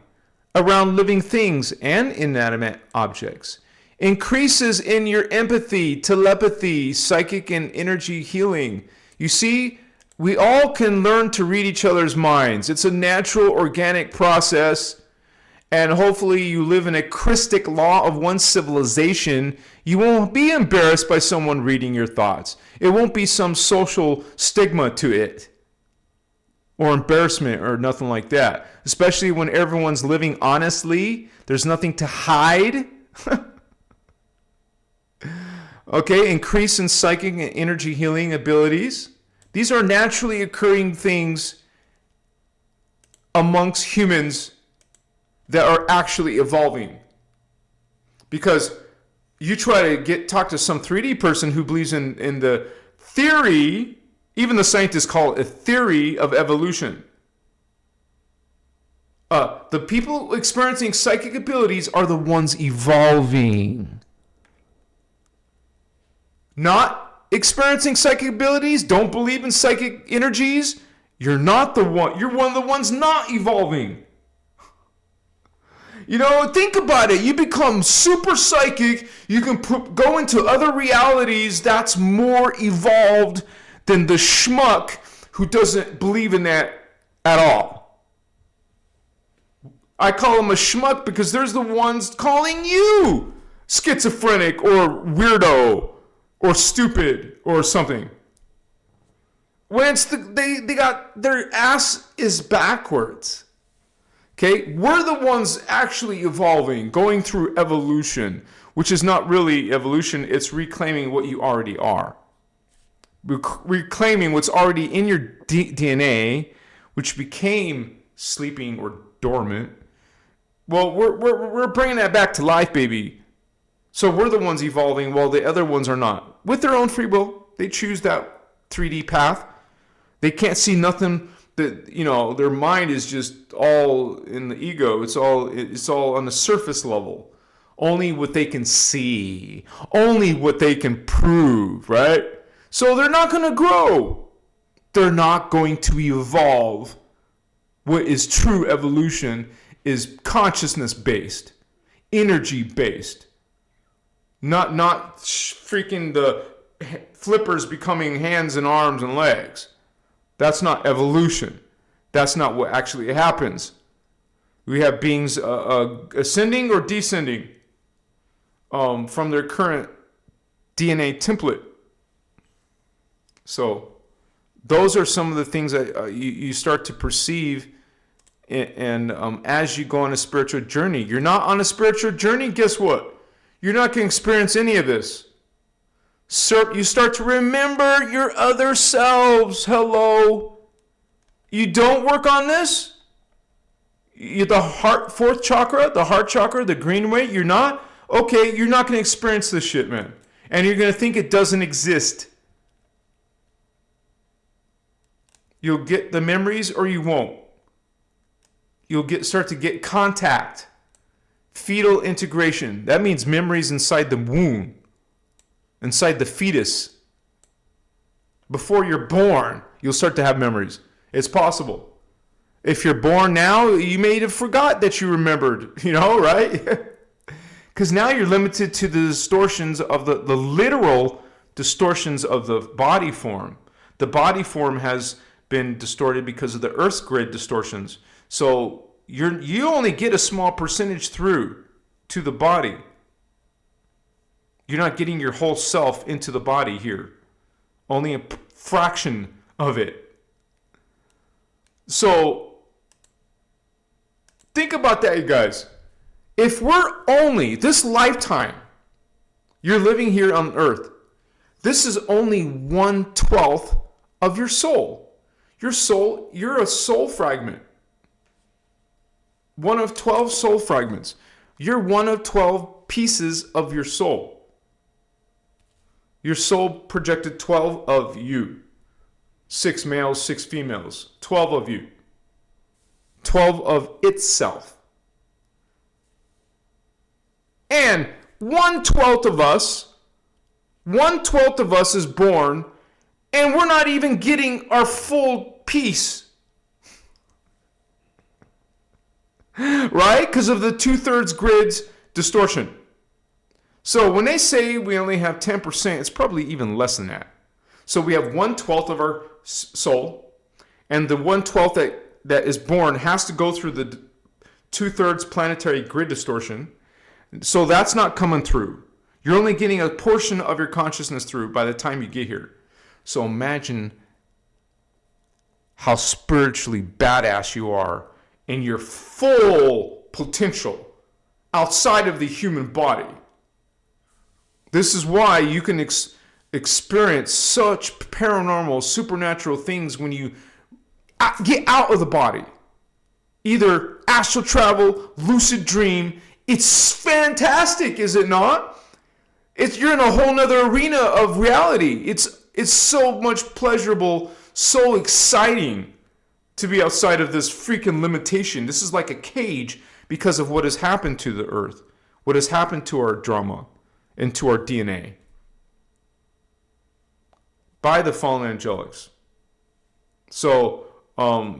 around living things and inanimate objects. Increases in your empathy, telepathy, psychic and energy healing. You see, we all can learn to read each other's minds. It's a natural, organic process. And hopefully you live in a Christic law of one civilization. You won't be embarrassed by someone reading your thoughts. It won't be some social stigma to it, or embarrassment or nothing like that. Especially when everyone's living honestly. There's nothing to hide. Okay, increase in psychic and energy healing abilities. These are naturally occurring things amongst humans that are actually evolving. Because you try to talk to some 3D person who believes in the theory, even the scientists call it a theory of evolution. The people experiencing psychic abilities are the ones evolving. Not experiencing psychic abilities, don't believe in psychic energies, you're not the one. You're one of the ones not evolving. You know, think about it. You become super psychic. You can go into other realities that's more evolved than the schmuck who doesn't believe in that at all. I call him a schmuck because there's the ones calling you schizophrenic or weirdo or stupid or something. When it's they got their ass is backwards. Okay, we're the ones actually evolving, going through evolution, which is not really evolution, it's reclaiming what you already are. Reclaiming what's already in your DNA, which became sleeping or dormant. Well, we're bringing that back to life, baby. So we're the ones evolving while the other ones are not. With their own free will, they choose that 3D path. They can't see nothing. That, you know, their mind is just all in the ego. It's all on the surface level. Only what they can see. Only what they can prove, right? So they're not going to grow. They're not going to evolve. What is true evolution is consciousness based, energy based. Not freaking the flippers becoming hands and arms and legs. That's not evolution. That's not what actually happens. We have beings ascending or descending from their current DNA template. So those are some of the things that you start to perceive. And as you go on a spiritual journey, you're not on a spiritual journey, guess what? You're not going to experience any of this. You start to remember your other selves. Hello. You don't work on this? The fourth chakra, the heart chakra, the green way, you're not? Okay, you're not going to experience this shit, man. And you're going to think it doesn't exist. You'll get the memories or you won't. You'll start to get contact. Fetal integration. That means memories inside the womb. Inside the fetus. Before you're born, you'll start to have memories. It's possible. If you're born now, you may have forgot that you remembered, right? Because now you're limited to the distortions of the literal distortions of the body form. The body form has been distorted because of the Earth's grid distortions. So you only get a small percentage through to the body. You're not getting your whole self into the body here. Only a fraction of it. So, think about that, you guys. If we're only, this lifetime, you're living here on earth, this is only 1/12 of your soul. Your soul, you're a soul fragment. One of 12 soul fragments. You're one of 12 pieces of your soul. Your soul projected 12 of you. 6 males, 6 females. 12 of you. 12 of itself. And 1/12 of us, 1/12 of us is born, and we're not even getting our full piece. Right? Because of the 2/3 grid's distortion. So when they say we only have 10%, it's probably even less than that. So we have 1/12 of our soul, and the 1/12 that is born has to go through the 2/3 planetary grid distortion. So that's not coming through. You're only getting a portion of your consciousness through by the time you get here. So imagine how spiritually badass you are in your full potential outside of the human body. This is why you can experience such paranormal, supernatural things when you get out of the body. Either astral travel, lucid dream. It's fantastic, is it not? You're in a whole nother arena of reality. It's so much pleasurable, so exciting to be outside of this freaking limitation. This is like a cage because of what has happened to the earth, what has happened to our drama and to our DNA by the fallen angelics. So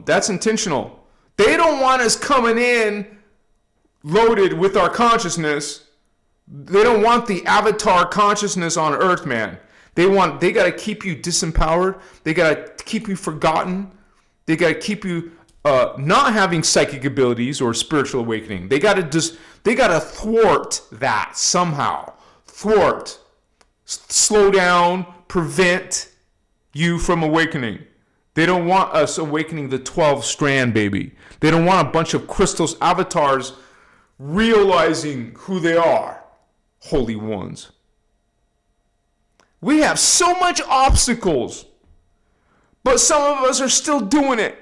that's intentional. They don't want us coming in loaded with our consciousness. They don't want the avatar consciousness on earth, man. They got to keep you disempowered. They got to keep you forgotten. They got to keep you not having psychic abilities or spiritual awakening. They got to thwart that somehow. Thwart, slow down, prevent you from awakening. They don't want us awakening the 12 strand, baby. They don't want a bunch of Christos avatars realizing who they are, holy ones. We have so much obstacles, but some of us are still doing it.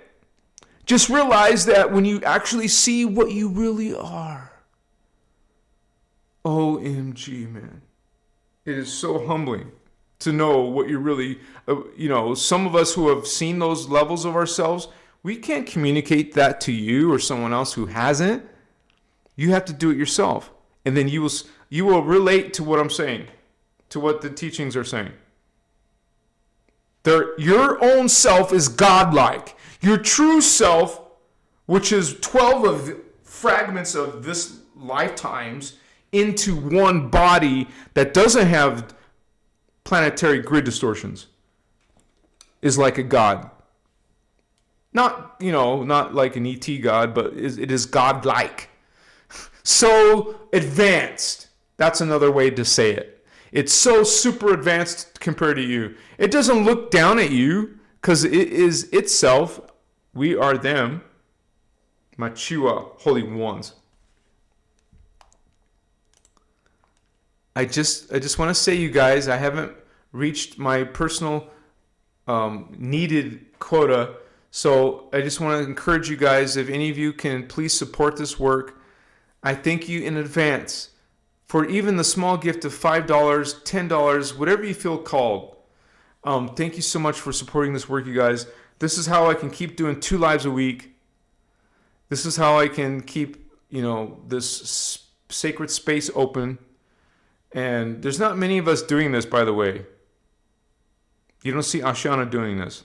Just realize that when you actually see what you really are, OMG, man. It is so humbling to know what you're really, some of us who have seen those levels of ourselves, we can't communicate that to you or someone else who hasn't. You have to do it yourself. And then you will relate to what I'm saying, to what the teachings are saying. Your own self is godlike. Your true self, which is 12 of fragments of this lifetimes into one body that doesn't have planetary grid distortions, is like a god. Not like an ET god, but it is godlike. So advanced. That's another way to say it. It's so super advanced compared to you. It doesn't look down at you because it is itself. We are them. Machua, holy ones. I just want to say, you guys, I haven't reached my personal needed quota. So I just want to encourage you guys, if any of you can please support this work, I thank you in advance for even the small gift of $5, $10, whatever you feel called. Thank you so much for supporting this work, you guys. This is how I can keep doing 2 lives a week. This is how I can keep, this sacred space open. And there's not many of us doing this, by the way. You don't see Ashana doing this.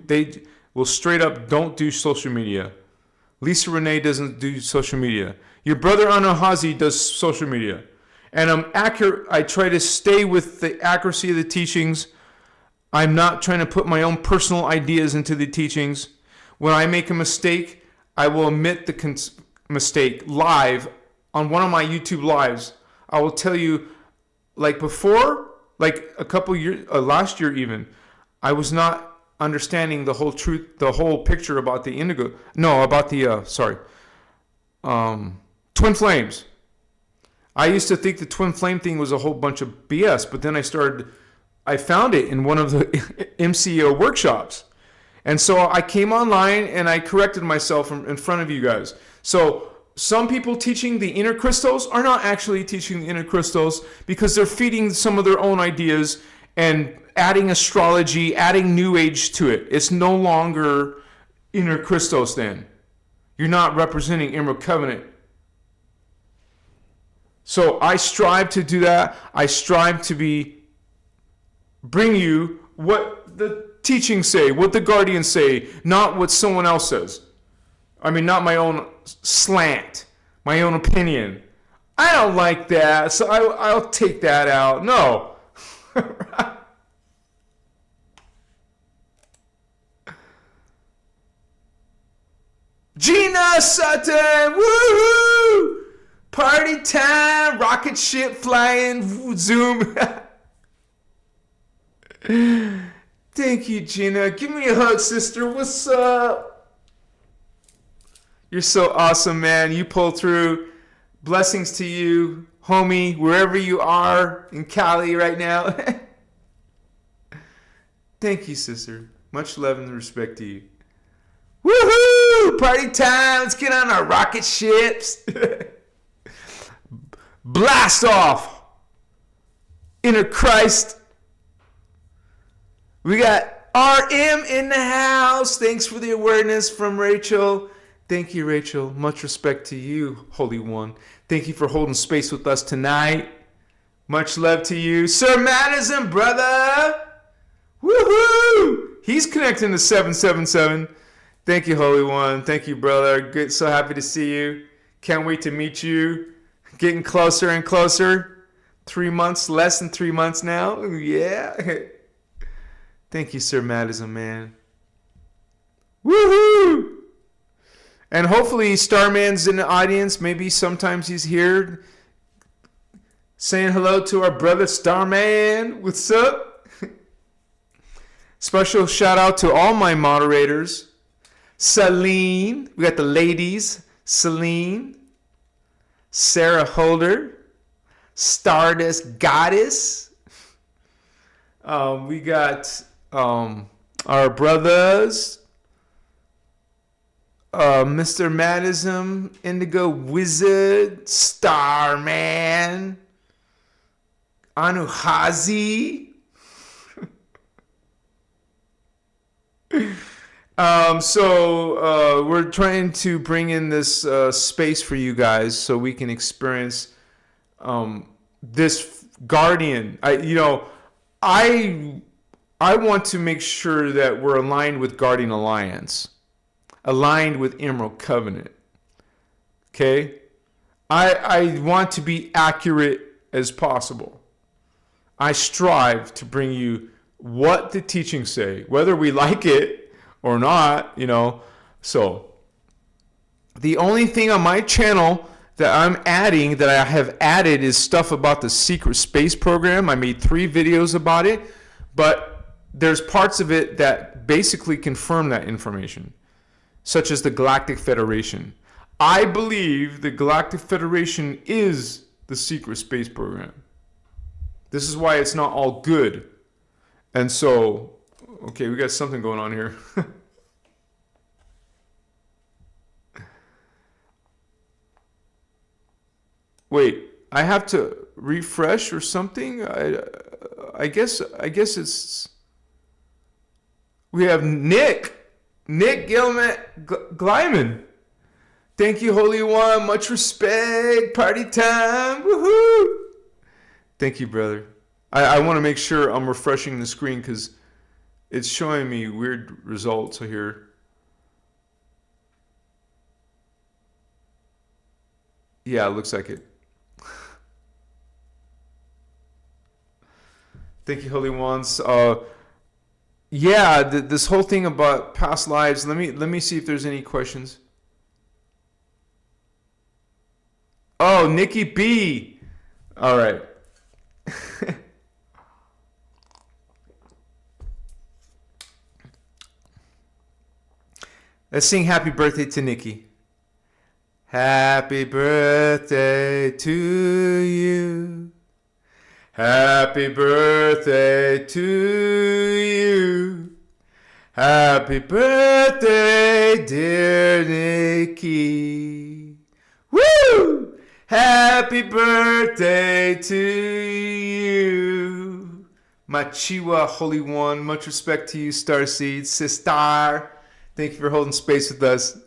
They will straight up don't do social media. Lisa Renee doesn't do social media. Your brother Anahazi does social media. And I'm accurate. I try to stay with the accuracy of the teachings. I'm not trying to put my own personal ideas into the teachings. When I make a mistake, I will admit the mistake live on one of my YouTube lives. I will tell you, like before, like a couple years, last year even, I was not understanding the whole truth, the whole picture about the twin flames. I used to think the twin flame thing was a whole bunch of BS, but then I found it in one of the MCO workshops. And so I came online and I corrected myself in front of you guys. So some people teaching the inner Christos are not actually teaching the inner Christos because they're feeding some of their own ideas and adding astrology, adding new age to it. It's no longer inner Christos then. You're not representing Emerald Covenant. So I strive to do that. I strive to bring you what the teachings say, what the guardians say, not what someone else says. I mean, not my own slant, my own opinion. I don't like that, so I'll take that out. No. Gina Sutton, woohoo! Party time, rocket ship flying, zoom. Thank you, Gina. Give me a hug, sister. What's up? You're so awesome, man. You pull through. Blessings to you, homie, wherever you are in Cali right now. Thank you, sister. Much love and respect to you. Woohoo! Party time. Let's get on our rocket ships. Blast off. Inner Christ. We got RM in the house. Thanks for the awareness from Rachel. Thank you, Rachel. Much respect to you, Holy One. Thank you for holding space with us tonight. Much love to you. Sir Madison, brother. Woohoo! He's connecting to 777. Thank you, Holy One. Thank you, brother. Good. So happy to see you. Can't wait to meet you. Getting closer and closer. 3 months, less than 3 months now. Yeah. Thank you, Sir Madison, man. Woohoo! And hopefully Starman's in the audience. Maybe sometimes he's here saying hello to our brother Starman. What's up? Special shout out to all my moderators. Celine. We got the ladies. Celine. Sarah Holder. Stardust Goddess. We got our brothers. Mr. Madison, Indigo Wizard, Starman, Anuhazi. So we're trying to bring in this space for you guys so we can experience this guardian. I want to make sure that we're aligned with Guardian Alliance. Aligned with Emerald Covenant. Okay? I want to be accurate as possible. I strive to bring you what the teachings say, whether we like it or not, So, the only thing on my channel that I'm adding, that I have added, is stuff about the secret space program. I made 3 videos about it, but there's parts of it that basically confirm that information, such as the Galactic Federation. I believe the Galactic Federation is the secret space program. This is why it's not all good. And so, okay, we got something going on here. Wait, I have to refresh or something? I guess it's... We have Nick Glyman. Thank you, Holy One. Much respect. Party time. Woohoo! Thank you, brother. I want to make sure I'm refreshing the screen because it's showing me weird results here. Yeah, it looks like it. Thank you, Holy Ones. Yeah, this whole thing about past lives. Let me see if there's any questions. Oh, Nikki B. All right. Let's sing happy birthday to Nikki. Happy birthday to you. Happy birthday to you. Happy birthday, dear Nikki. Woo! Happy birthday to you. Machiwa, Holy One. Much respect to you, Starseed. Sister. Thank you for holding space with us.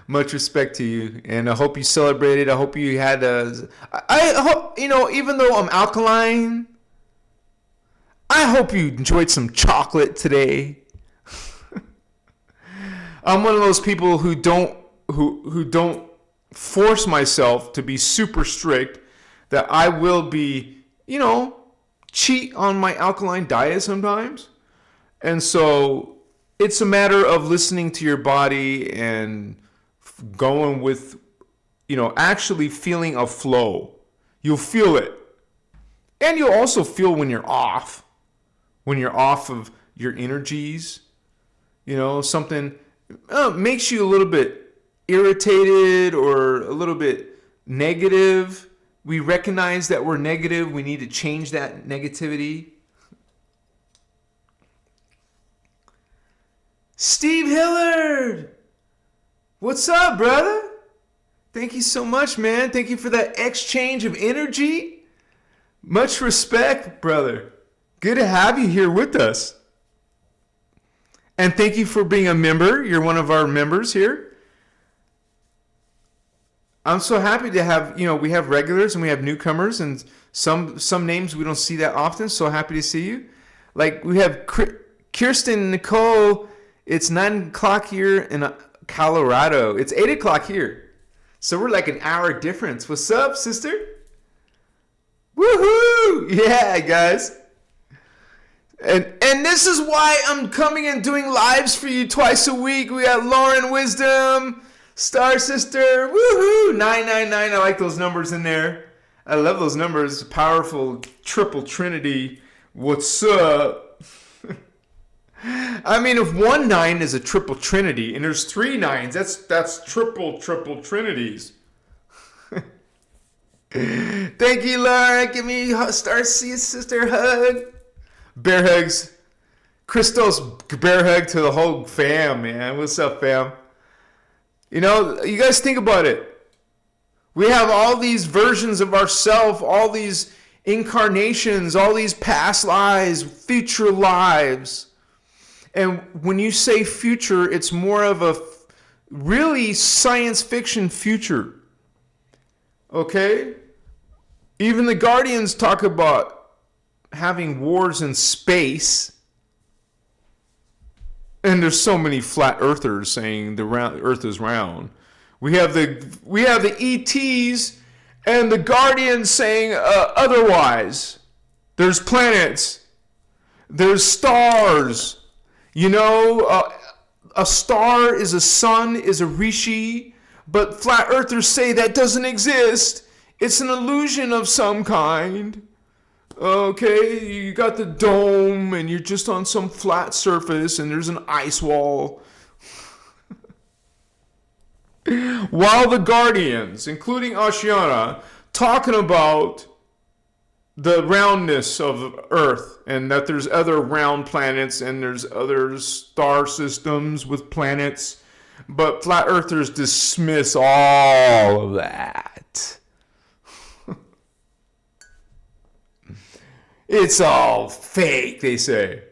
Much respect to you, and I hope you celebrated. I hope you had I hope, even though I'm alkaline, I hope you enjoyed some chocolate today. I'm one of those people who don't force myself to be super strict, that I will be, cheat on my alkaline diet sometimes. And so it's a matter of listening to your body and going with, actually feeling a flow. You'll feel it. And you'll also feel when you're off of your energies. Something makes you a little bit irritated or a little bit negative. We recognize that we're negative. We need to change that negativity. Steve Hillard! What's up, brother? Thank you so much, man. Thank you for that exchange of energy. Much respect, brother. Good to have you here with us. And thank you for being a member. You're one of our members here. I'm so happy to have, we have regulars and we have newcomers, and some names we don't see that often. So happy to see you. Like we have Kirsten, Nicole. It's 9 o'clock here in Colorado. It's 8 o'clock here. So we're like an hour difference. What's up, sister? Woohoo! Yeah, guys. And this is why I'm coming and doing lives for you twice a week. We got Lauren Wisdom, Star Sister, woohoo, 999. I like those numbers in there. I love those numbers. Powerful triple trinity. What's up? I mean, if 19 is a triple trinity and there's 3 nines, that's triple trinities. Thank you, Laura. Give me a Star Sister hug. Bear hugs. Christos, bear hug to the whole fam, man. What's up, fam? You guys think about it. We have all these versions of ourselves, all these incarnations, all these past lives, future lives. And when you say future, it's more of a really science fiction future. Okay? Even the Guardians talk about having wars in space. And there's so many flat earthers saying the earth is round. We have the ETs and the Guardians saying otherwise. There's planets. There's stars. A star is a sun, is a rishi, but flat earthers say that doesn't exist. It's an illusion of some kind. Okay, you got the dome and you're just on some flat surface and there's an ice wall. While the Guardians, including Oceana, talking about the roundness of Earth and that there's other round planets and there's other star systems with planets, but flat earthers dismiss all of that. It's all fake, they say.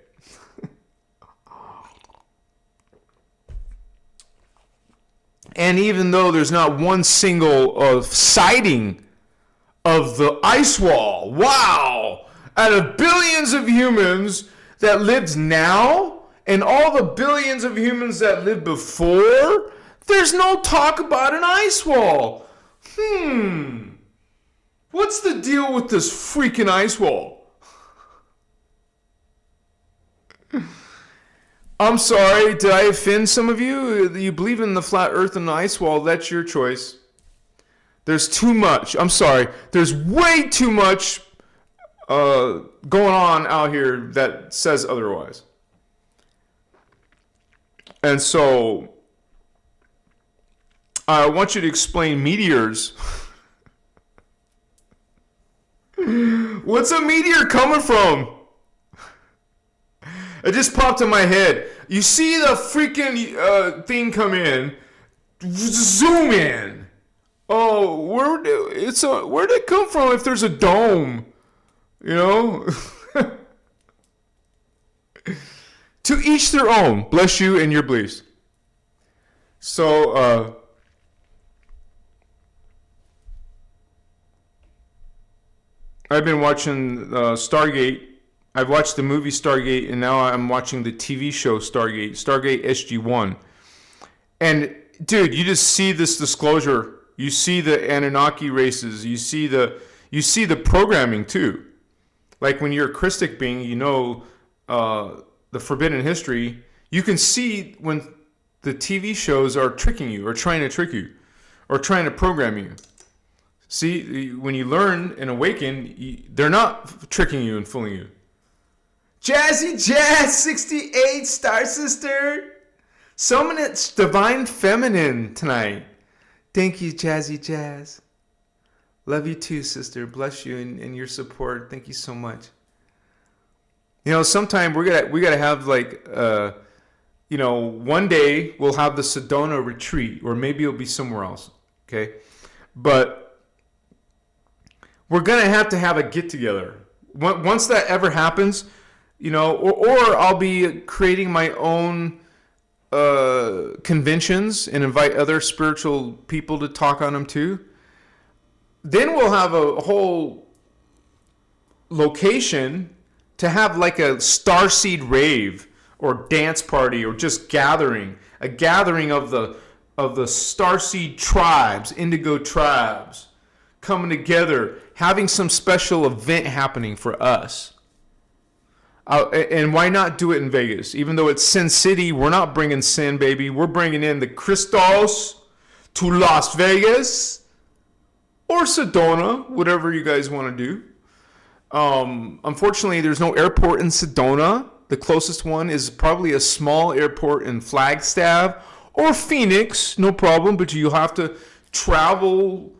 And even though there's not one single sighting of the ice wall, wow! Out of billions of humans that lived now, and all the billions of humans that lived before, there's no talk about an ice wall. What's the deal with this freaking ice wall? I'm sorry, did I offend some of you? You believe in the flat earth and the ice wall, that's your choice. There's too much. I'm sorry. There's way too much going on out here that says otherwise. And so, I want you to explain meteors. What's a meteor coming from? It just popped in my head. You see the freaking thing come in, zoom in. Oh, where'd it come from if there's a dome? To each their own. Bless you and your beliefs. So, I've been watching Stargate. I've watched the movie Stargate, and now I'm watching the TV show Stargate SG-1. And, dude, you just see this disclosure. You see the Anunnaki races. You see the programming, too. Like when you're a Christic being, the forbidden history, you can see when the TV shows are tricking you or trying to trick you or trying to program you. See, when you learn and awaken, they're not tricking you and fooling you. Jazzy Jazz 68, Star Sister. It's divine feminine tonight. Thank you, Jazzy Jazz. Love you too, sister. Bless you and your support. Thank you so much. Sometime we gotta have one day we'll have the Sedona retreat, or maybe it'll be somewhere else. Okay, but we're going to have a get together. Once that ever happens, or I'll be creating my own conventions and invite other spiritual people to talk on them too. Then we'll have a whole location to have like a starseed rave or dance party or just a gathering of the starseed tribes, indigo tribes, coming together, having some special event happening for us. And why not do it in Vegas? Even though it's Sin City, we're not bringing sin, baby. We're bringing in the Christos to Las Vegas or Sedona, whatever you guys want to do. Unfortunately, there's no airport in Sedona. The closest one is probably a small airport in Flagstaff or Phoenix, no problem, but you'll have to travel.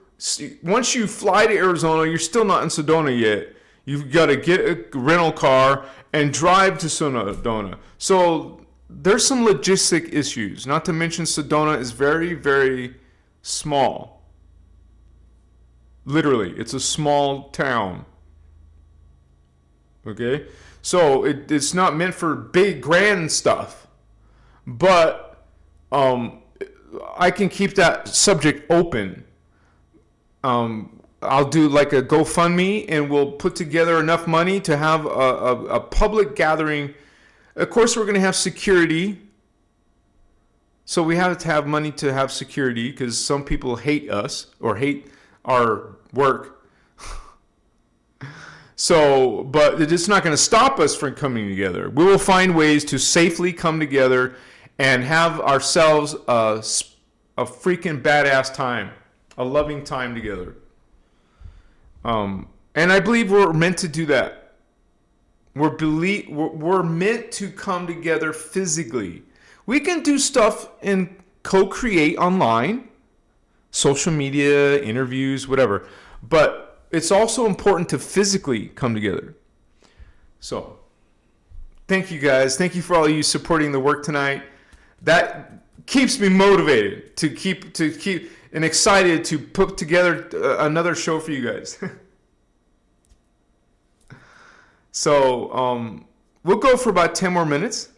Once you fly to Arizona, you're still not in Sedona yet. You've got to get a rental car and drive to Sedona. So there's some logistic issues. Not to mention Sedona is very, very small. Literally, it's a small town. Okay? So it's not meant for big, grand stuff. But I can keep that subject open. I'll do like a GoFundMe, and we'll put together enough money to have a public gathering. Of course, we're going to have security. So we have to have money to have security because some people hate us or hate our work. So, but it's not going to stop us from coming together. We will find ways to safely come together and have ourselves a freaking badass time, a loving time together. And I believe we're meant to do that. We're meant to come together physically. We can do stuff and co-create online, social media, interviews, whatever. But it's also important to physically come together. So, thank you guys. Thank you for all of you supporting the work tonight. That keeps me motivated to keep and excited to put together another show for you guys. So, we'll go for about 10 more minutes.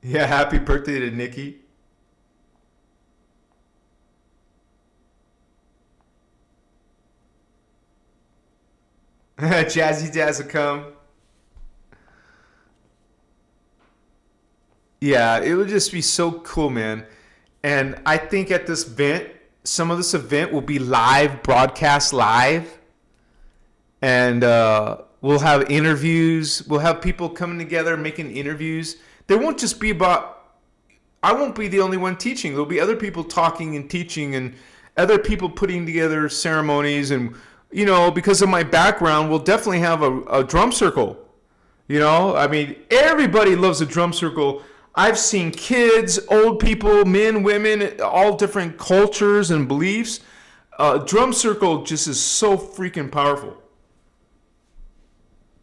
Yeah, happy birthday to Nikki. Jazzy Jazz will come. Yeah, it would just be so cool, man. And I think at this event, some of this event will be broadcast live. And we'll have interviews. We'll have people coming together making interviews. There won't just be about, I won't be the only one teaching. There'll be other people talking and teaching and other people putting together ceremonies. And, because of my background, we'll definitely have a drum circle. I mean, everybody loves a drum circle. I've seen kids, old people, men, women, all different cultures and beliefs. Drum circle just is so freaking powerful.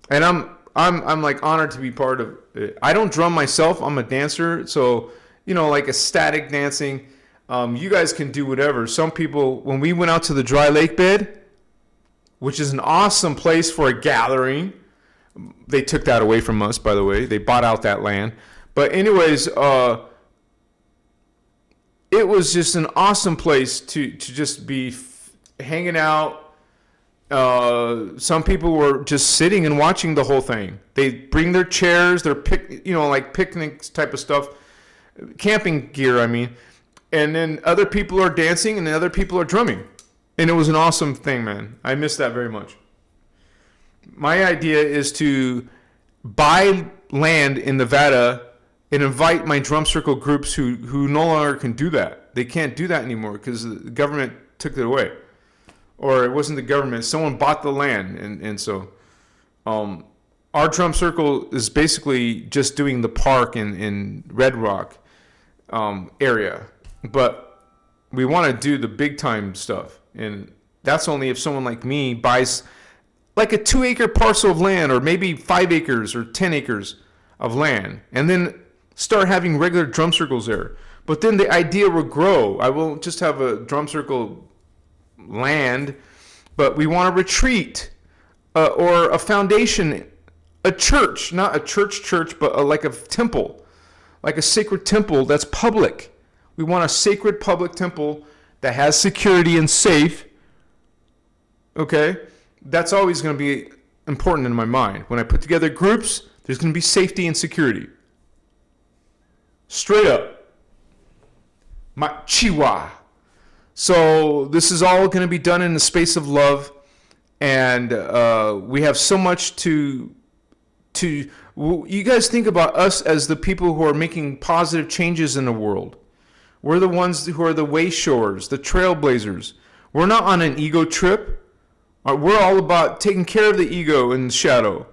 And I'm like honored to be part of it. I don't drum myself. I'm a dancer. So, like ecstatic dancing. You guys can do whatever. Some people, when we went out to the dry lake bed, which is an awesome place for a gathering. They took that away from us, by the way. They bought out that land. But anyways, it was just an awesome place to just be hanging out. Some people were just sitting and watching the whole thing. They bring their chairs, their like picnics type of stuff, camping gear, I mean. And then other people are dancing and then other people are drumming. And it was an awesome thing, man. I miss that very much. My idea is to buy land in Nevada and invite my drum circle groups who no longer can do that. They can't do that anymore because the government took it away. Or it wasn't the government. Someone bought the land. And so our drum circle is basically just doing the park in Red Rock area. But we want to do the big time stuff. And that's only if someone like me buys like a 2-acre parcel of land or maybe 5 acres or 10 acres of land and then start having regular drum circles there. But then the idea will grow. I won't just have a drum circle land, but we want a retreat or a foundation, a church, not a church, but like a temple, like a sacred temple that's public. We want a sacred public temple that has security and safe. Okay? That's always going to be important in my mind. When I put together groups, there's going to be safety and security. Straight up. My chihuahua. So this is all going to be done in the space of love, and we have so much to. You guys think about us as the people who are making positive changes in the world. We're the ones who are the way showers, the trailblazers. We're not on an ego trip. We're all about taking care of the ego in the shadow,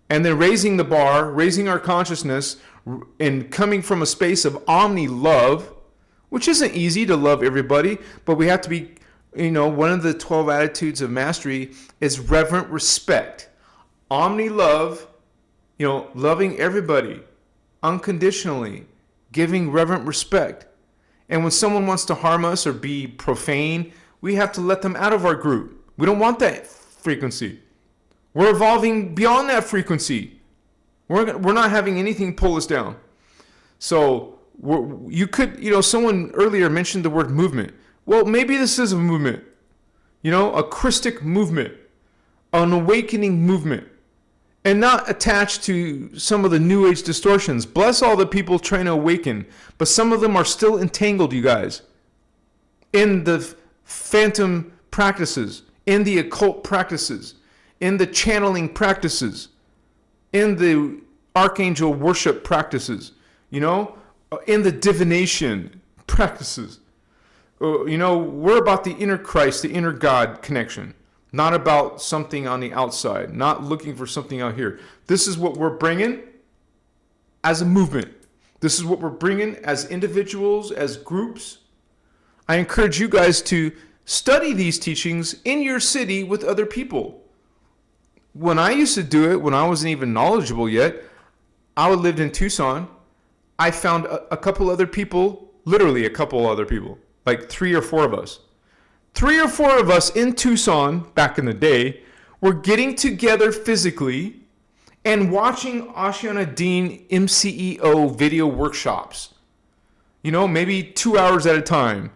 and then raising the bar, raising our consciousness, and coming from a space of omni love. Which isn't easy to love everybody, but we have to be, one of the 12 attitudes of mastery is reverent respect. Omni love, loving everybody unconditionally, giving reverent respect. And when someone wants to harm us or be profane, we have to let them out of our group. We don't want that frequency. We're evolving beyond that frequency. We're not having anything pull us down. So, you could, someone earlier mentioned the word movement. Well, maybe this is a movement, a Christic movement, an awakening movement, and not attached to some of the New Age distortions. Bless all the people trying to awaken, but some of them are still entangled, you guys, in the phantom practices, in the occult practices, in the channeling practices, in the archangel worship practices, in the divination practices. We're about the inner Christ, the inner God connection, not about something on the outside, not looking for something out here. This is what we're bringing as a movement. This is what we're bringing as individuals, as groups. I encourage you guys to study these teachings in your city with other people. When I used to do it, when I wasn't even knowledgeable yet, I lived in Tucson. I found a couple other people, literally a couple other people, like 3 or 4 of us. 3 or 4 of us in Tucson back in the day were getting together physically and watching Ashiana Dean MCEO video workshops. Maybe 2 hours at a time,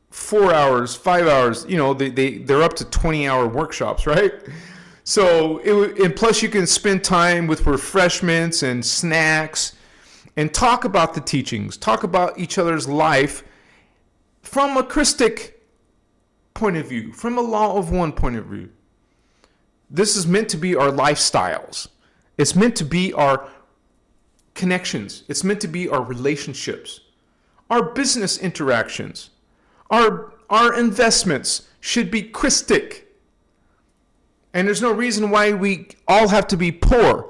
4 hours, 5 hours. They're up to 20-hour workshops, right? So, and plus you can spend time with refreshments and snacks and talk about the teachings, talk about each other's life from a Christic point of view, from a law of one point of view. This is meant to be our lifestyles. It's meant to be our connections. It's meant to be our relationships, our business interactions, our investments should be Christic. And there's no reason why we all have to be poor.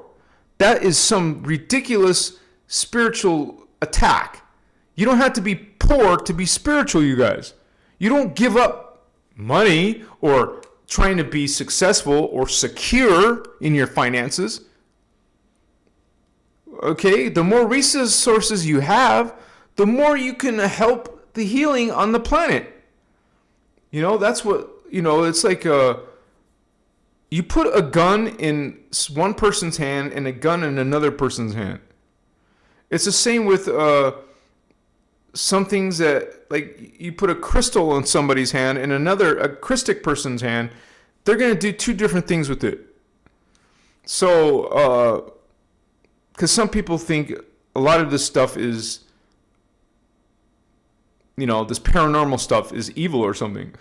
That is some ridiculous spiritual attack. You don't have to be poor to be spiritual, you guys. You don't give up money or trying to be successful or secure in your finances. Okay, the more resources you have, the more you can help the healing on the planet. That's what, it's like you put a gun in one person's hand and a gun in another person's hand. It's the same with some things that, like, you put a crystal in somebody's hand and a Christic person's hand, they're going to do 2 different things with it. So, because some people think a lot of this stuff is, this paranormal stuff is evil or something.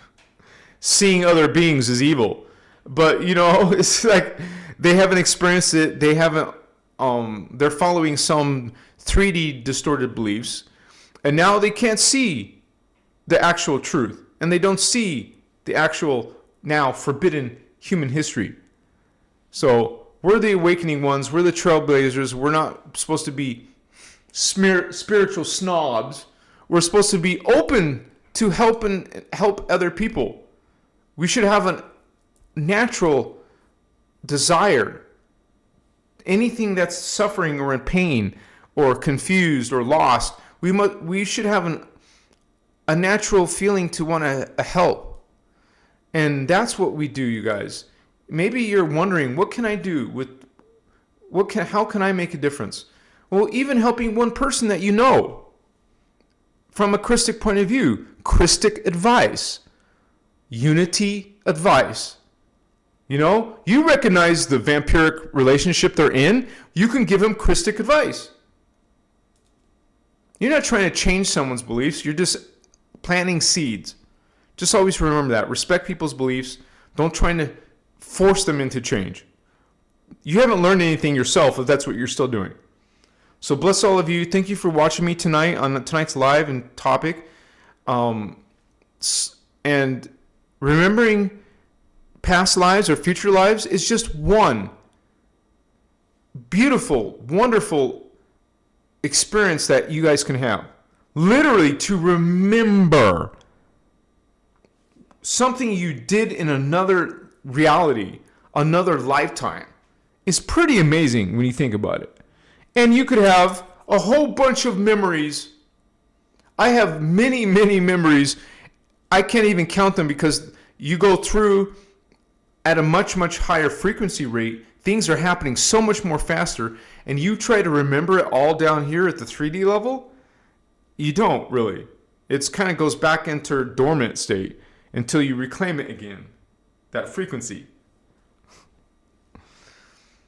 Seeing other beings is evil. But, it's like they haven't experienced it. They haven't, they're following some 3D distorted beliefs. And now they can't see the actual truth. And they don't see the actual, now forbidden human history. So we're the awakening ones. We're the trailblazers. We're not supposed to be spiritual snobs. We're supposed to be open to help other people. We should have a natural desire. Anything that's suffering or in pain or confused or lost, we should have a natural feeling to want to help. And that's what we do, you guys. Maybe you're wondering, what can I do with how can I make a difference? Well, even helping one person that you know from a Christic point of view, Christic advice, unity advice. You know, you recognize the vampiric relationship they're in, you can give them Christic advice. You're not trying to change someone's beliefs, you're just planting seeds. Just always remember that. Respect people's beliefs. Don't try to force them into change. You haven't learned anything yourself if that's what you're still doing. So bless all of you. Thank you for watching me tonight on tonight's live and topic. And remembering past lives or future lives is just one beautiful, wonderful experience that you guys can have. Literally to remember something you did in another reality, another lifetime, is pretty amazing when you think about it. And you could have a whole bunch of memories. I have many, many memories. I can't even count them because you go through at a much, much higher frequency rate. Things are happening so much more faster. And you try to remember it all down here at the 3D level. You don't really. It kind of goes back into dormant state until you reclaim it again. That frequency.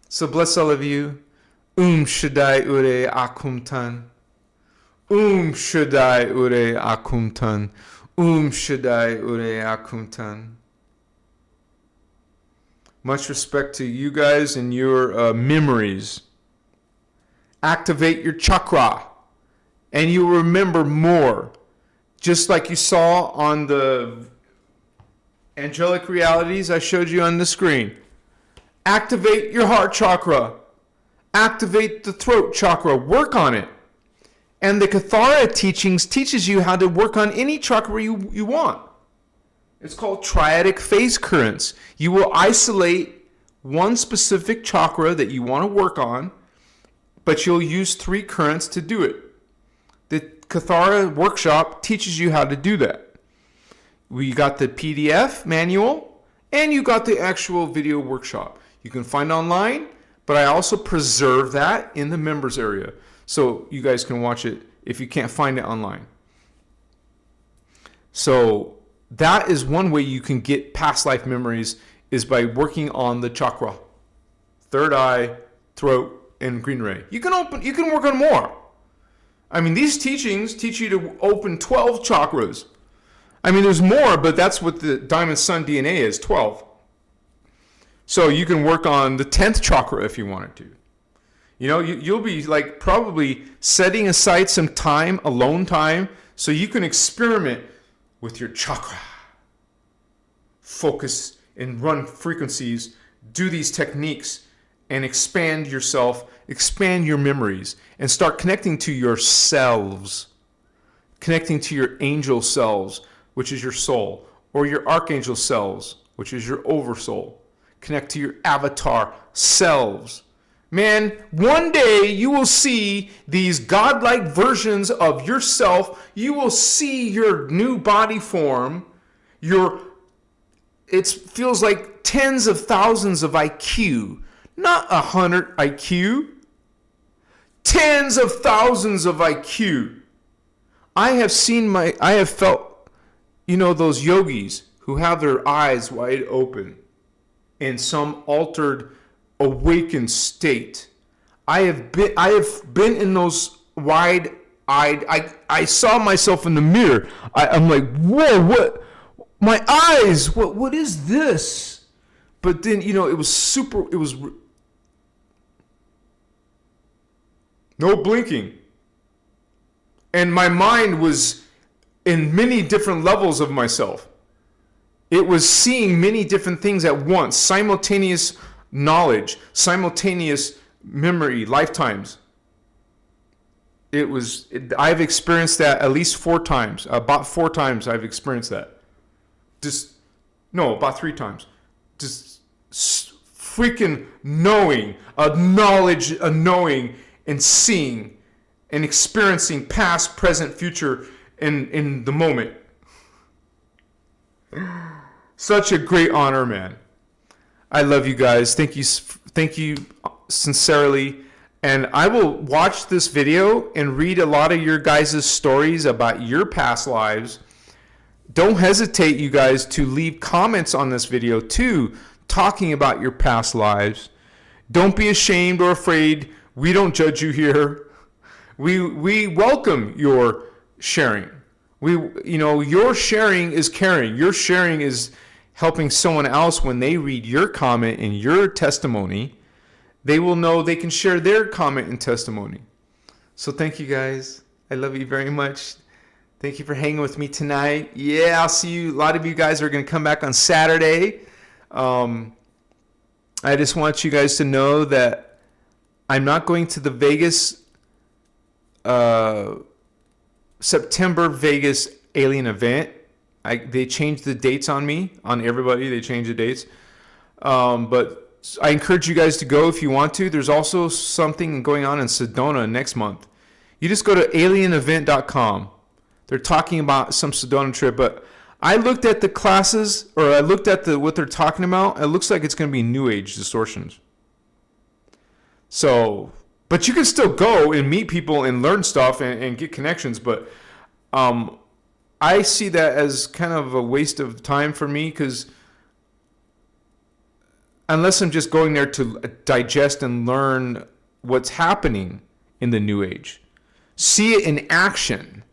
So bless all of you. Shaddai Ure Akumtan. Shaddai Ure Akumtan. Shaddai Ure Akumtan. Much respect to you guys and your memories. Activate your chakra and you'll remember more. Just like you saw on the angelic realities I showed you on the screen. Activate your heart chakra. Activate the throat chakra. Work on it. And the Kathara teachings teaches you how to work on any chakra you want. It's called triadic phase currents. You will isolate one specific chakra that you want to work on, but you'll use 3 currents to do it. The Kathara workshop teaches you how to do that. We got the PDF manual, and you got the actual video workshop. You can find online, but I also preserve that in the members area. So you guys can watch it if you can't find it online. So that is one way you can get past life memories, is by working on the chakra. Third eye, throat, and green ray. You can work on more. I mean, these teachings teach you to open 12 chakras. I mean, there's more, but that's what the Diamond Sun DNA is, 12. So you can work on the 10th chakra if you wanted to. You know, you'll be like probably setting aside some time, alone time, so you can experiment with your chakra. Focus and run frequencies, do these techniques, and expand yourself, expand your memories, and start connecting to your selves, connecting to your angel selves, which is your soul, or your archangel selves, which is your oversoul. Connect to your avatar selves. Man, one day you will see these godlike versions of yourself. You will see your new body form. It feels like tens of thousands of IQ, not 100 IQ. Tens of thousands of IQ. I have felt, those yogis who have their eyes wide open in some altered, awakened state. I have been in those wide-eyed. I saw myself in the mirror. I'm like, whoa, what? My eyes, what is this? But then, it was no blinking. And my mind was in many different levels of myself. It was seeing many different things at once, simultaneous knowledge, simultaneous memory, lifetimes. I've experienced that at least 4 times. About 4 times I've experienced that. About 3 times. Just freaking knowing, knowledge, knowing, and seeing, and experiencing past, present, future in the moment. Such a great honor, man. I love you guys. Thank you sincerely. And I will watch this video and read a lot of your guys' stories about your past lives. Don't hesitate, you guys, to leave comments on this video too, talking about your past lives. Don't be ashamed or afraid. We don't judge you here. We welcome your sharing. Your sharing is caring. Your sharing is helping someone else. When they read your comment and your testimony, they will know they can share their comment and testimony. So thank you guys. I love you very much. Thank you for hanging with me tonight. Yeah, I'll see you. A lot of you guys are going to come back on Saturday. I just want you guys to know that I'm not going to the Vegas, September Vegas alien event. They changed the dates on me, on everybody. They changed the dates. But I encourage you guys to go if you want to. There's also something going on in Sedona next month. You just go to alienevent.com. They're talking about some Sedona trip, but I looked at the classes, or I looked at what they're talking about. It looks like it's going to be New Age distortions. So, but you can still go and meet people and learn stuff and get connections. But I see that as kind of a waste of time for me, because unless I'm just going there to digest and learn what's happening in the New Age, see it in action,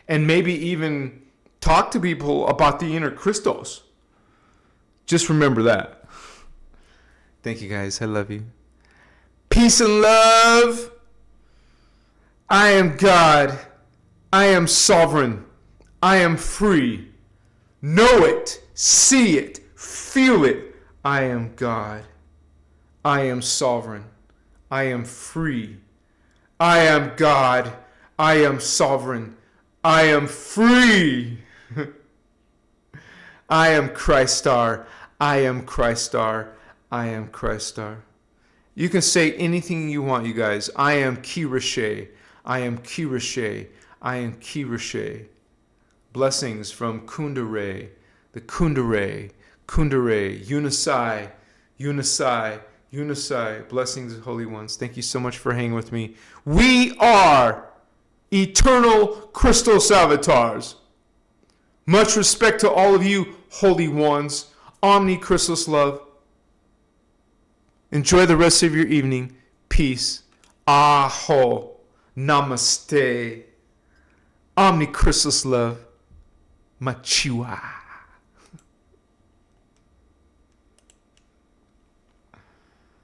and maybe even talk to people about the inner Christos. Just remember that. Thank you guys. I love you. Peace and love. I am God. I am sovereign. I am free. Know it. See it. Feel it. I am God. I am sovereign. I am free. I am God. I am sovereign. I am free. I am Christar. I am Christar. I am Christar. You can say anything you want, you guys. I am Kirashe. I am Kirashe. I am Kirashe. Blessings from Kundare. The Kundare. Kundare. Unisai. Unisai. Unisai. Blessings, holy ones. Thank you so much for hanging with me. We are eternal Christos avatars. Much respect to all of you, holy ones. Omni Christos love. Enjoy the rest of your evening. Peace. Aho. Namaste. Omni Christos love. Machiwa.